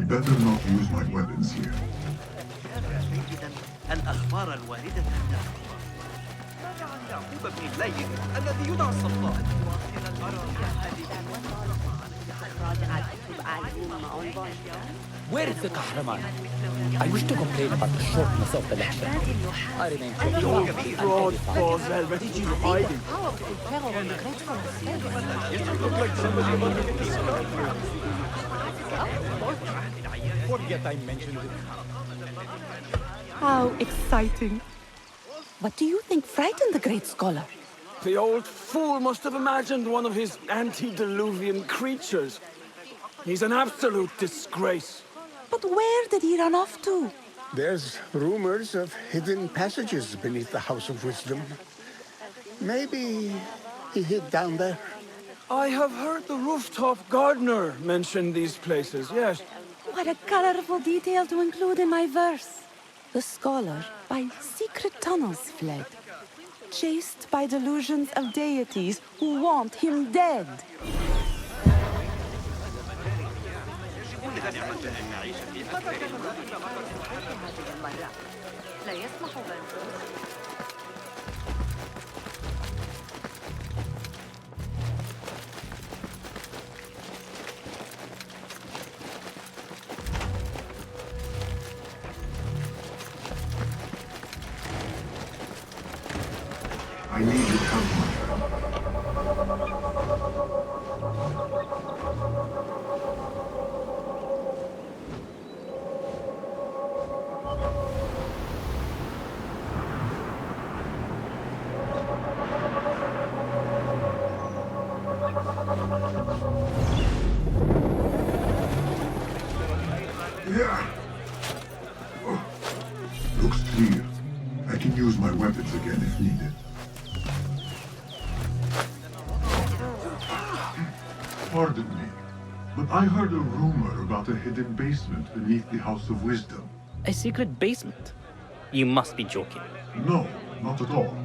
Better not use my weapons here. جيدا الأخبار الواردة الداخل. ماذا عن يعقوب بن الليل الذي يدعى الصفار؟ Where is the Kahraman? I wish to complain about the shortness of the lecture. I remain Broad false helmet. Did you hide him? Forget I mentioned it. How exciting. What do you think frightened the great scholar? The old fool must have imagined one of his antediluvian creatures. He's an absolute disgrace. But where did he run off to? There's rumors of hidden passages beneath the House of Wisdom. Maybe he hid down there. I have heard the rooftop gardener mention these places, yes. What a colorful detail to include in my verse. The scholar by secret tunnels fled, chased by delusions of deities who want him dead. I need your help, my friend. Looks clear. I can use my weapons again if needed. Pardon me, but I heard a rumor about a hidden basement beneath the House of Wisdom. A secret basement? You must be joking. No, not at all.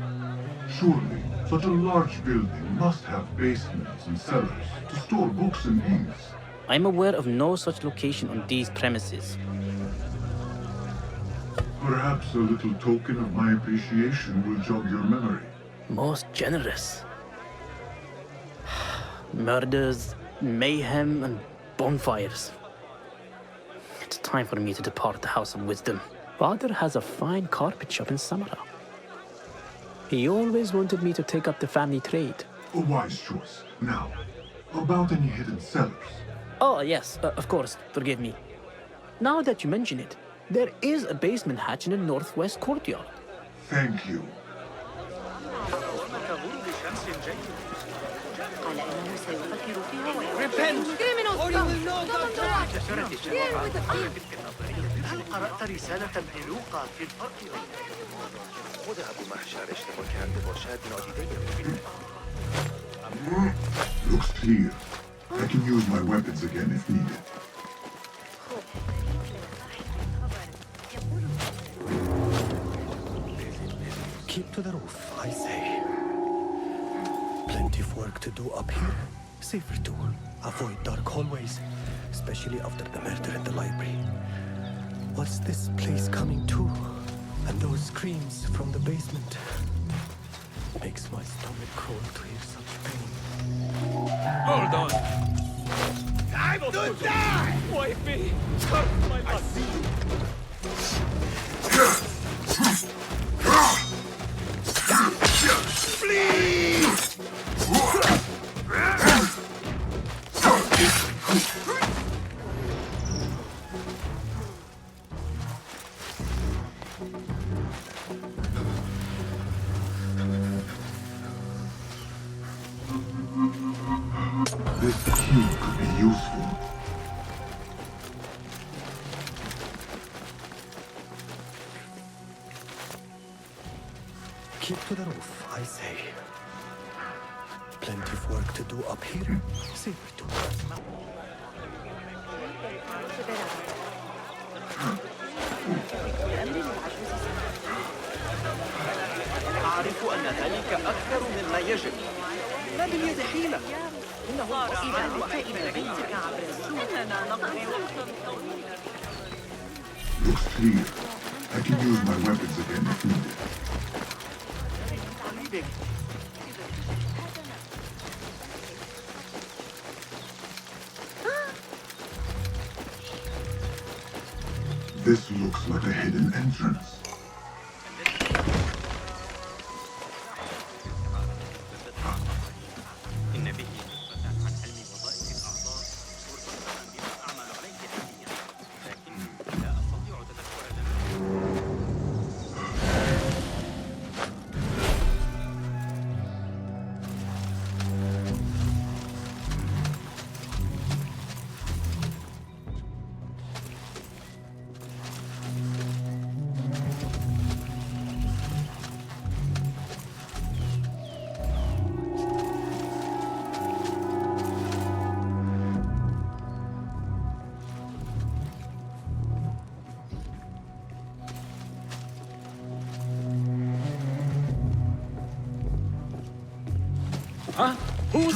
Surely, such a large building must have basements and cellars to store books and inks. I'm aware of no such location on these premises. Perhaps a little token of my appreciation will jog your memory. Most generous. Murders, mayhem, and bonfires. It's time for me to depart the House of Wisdom. Father has a fine carpet shop in Samara. He always wanted me to take up the family trade. A wise choice. Now, about any hidden cellars? Oh, yes, of course, forgive me. Now that you mention it, there is a basement hatch in the northwest courtyard. Thank you. على أن سيفكر فيها Repent, or you will know God's wrath. انتشرت الشائعات في النظرية. هل قرأت رسالة ابن لوقا في الفرق بين مذهب محشر اشتبكان بوشات عديدية. Looks clear. I can use my weapons again if needed. Keep to the roof, I say. Plenty of work to do up here. Safer too. Avoid dark hallways, especially after the murder in the library. What's this place coming to? And those screams from the basement. Makes my stomach crawl to hear such pain. Hold on. I'm to die! Wifey! Cut my butt! Please! This cube could be useful. Keep to the roof, I say. Plenty of work to do up here. Safer too. أعرف أن ذلك أكثر مما يجب. لا باليد حيلة. إنه إذا عدت إلى بيتك عبر السوق إننا نقضي وقتا طويلا. Looks clear. I can use my weapons again if needed. This looks like a hidden entrance. Huh? Who's...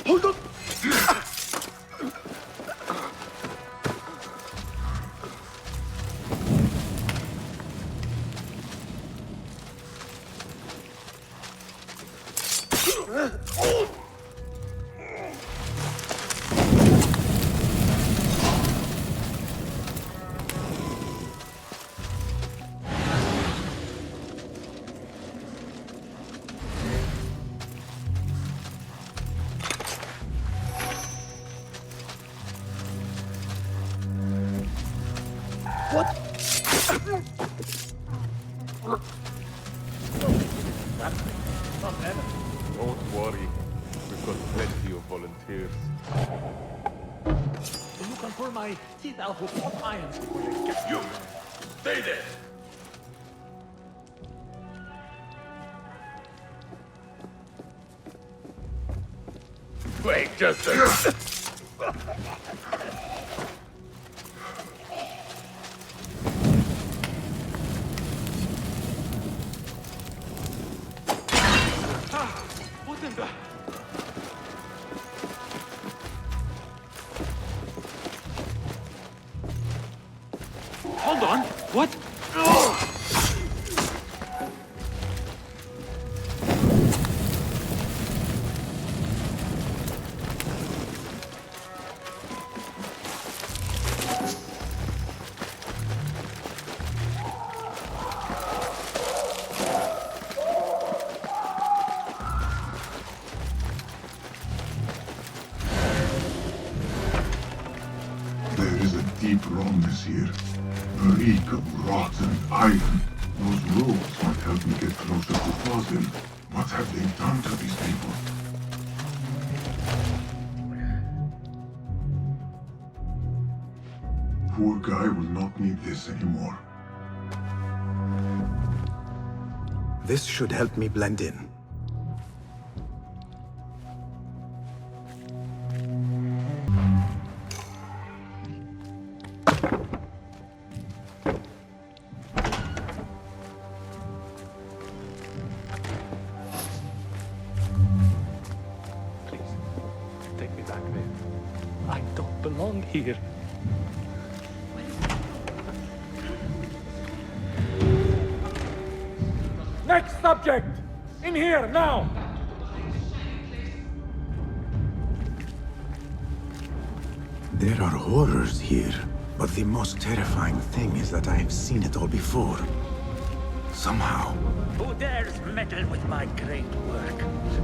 Hold on! Don't worry, we've got plenty of volunteers. You can pull my teeth out with hot irons before they get You! Stay there! Wait just a... Hold on. What? There is a deep wrongness here. A reek of rotten iron. Those rogues might help me get closer to Fazil. What have they done to these people? Poor guy will not need this anymore. This should help me blend in. Take me back there. I don't belong here. Next subject! In here, now! There are horrors here, but the most terrifying thing is that I have seen it all before. Somehow. Who dares meddle with my great work?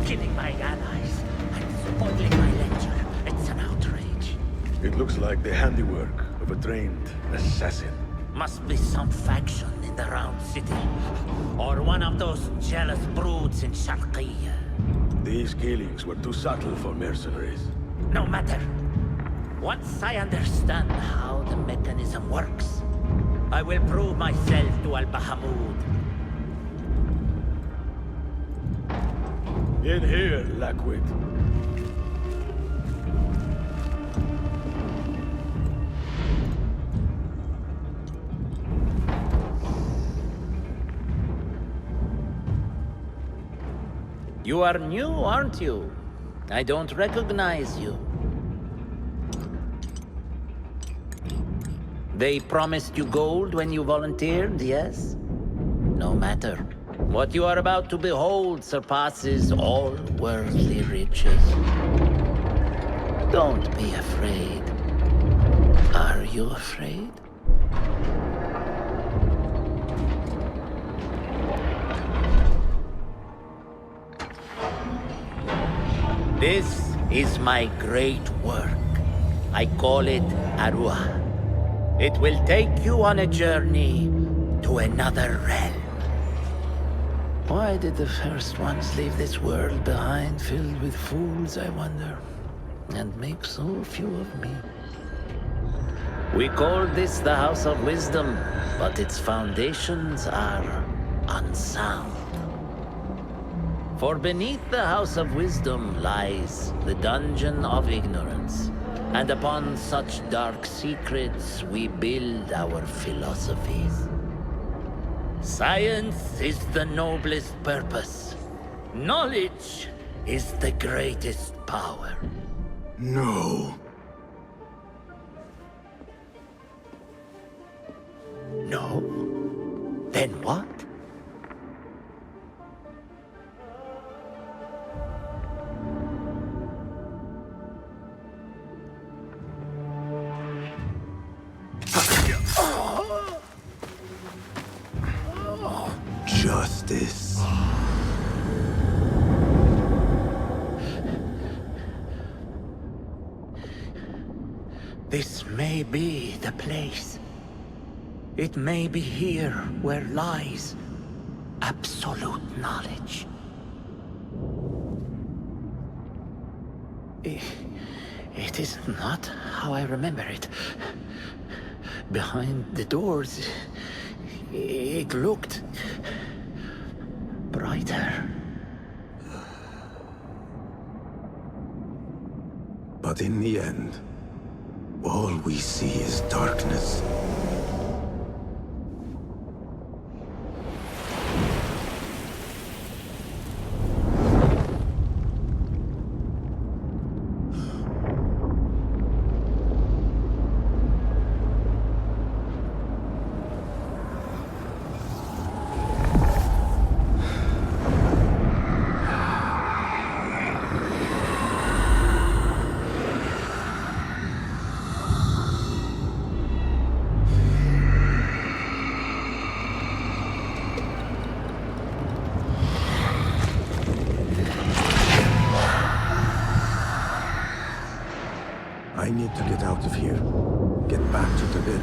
Killing my allies and spoiling my lecture. It's an outrage. It looks like the handiwork of a trained assassin. Must be some faction in the Round City. Or one of those jealous broods in Sharqiyya. These killings were too subtle for mercenaries. No matter. Once I understand how the mechanism works, I will prove myself to Al-Bahamud. In here, Lackwit. You are new, aren't you? I don't recognize you. They promised you gold when you volunteered, yes? No matter. What you are about to behold surpasses all worldly riches. Don't be afraid. Are you afraid? This is my great work. I call it Arwah. It will take you on a journey to another realm. Why did the first ones leave this world behind filled with fools, I wonder, and make so few of me? We call this the House of Wisdom, but its foundations are unsound. For beneath the House of Wisdom lies the Dungeon of Ignorance, and upon such dark secrets we build our philosophies. Science is the noblest purpose. Knowledge is the greatest power. No. No? Then what? Justice. This may be the place. It may be here where lies absolute knowledge. It is not how I remember it. Behind the doors, it looked brighter. But in the end, all we see is darkness. I need to get out of here. Get back to the bed.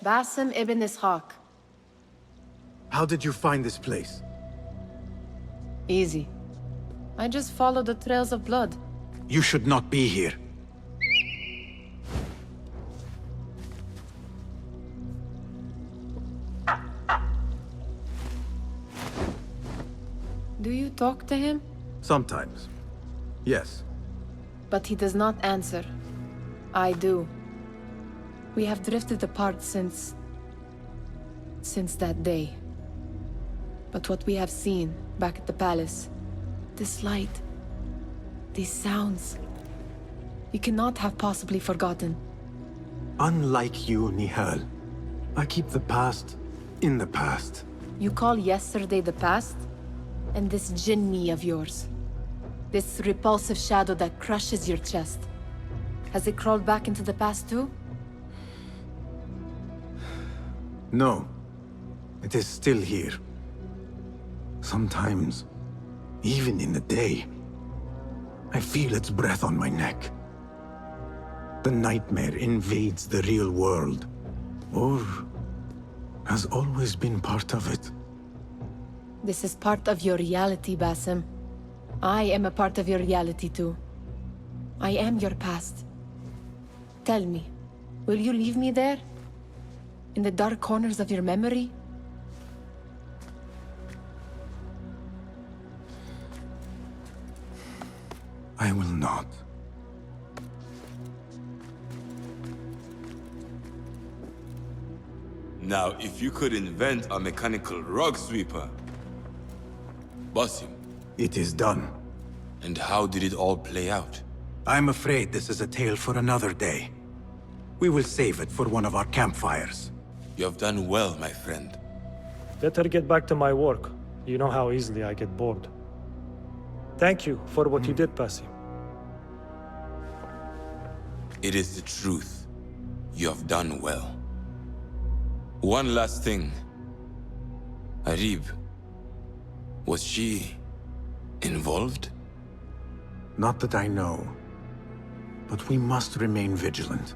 Basim ibn Ishaq. How did you find this place? Easy. I just followed the trails of blood. You should not be here. Do you talk to him? Sometimes. Yes. But he does not answer. I do. We have drifted apart since that day. But what we have seen back at the palace, this light, these sounds, we cannot have possibly forgotten. Unlike you, Nihal, I keep the past in the past. You call yesterday the past? And this jinni of yours, this repulsive shadow that crushes your chest, has it crawled back into the past too? No. It is still here. Sometimes, even in the day, I feel its breath on my neck. The nightmare invades the real world, or has always been part of it. This is part of your reality, Basim. I am a part of your reality too. I am your past. Tell me, will you leave me there? In the dark corners of your memory? I will not. Now, if you could invent a mechanical rug sweeper... Basim. It is done. And how did it all play out? I'm afraid this is a tale for another day. We will save it for one of our campfires. You have done well, my friend. Better get back to my work. You know how easily I get bored. Thank you for what you did, Basim. It is the truth. You have done well. One last thing. Arib, was she involved? Not that I know. But we must remain vigilant.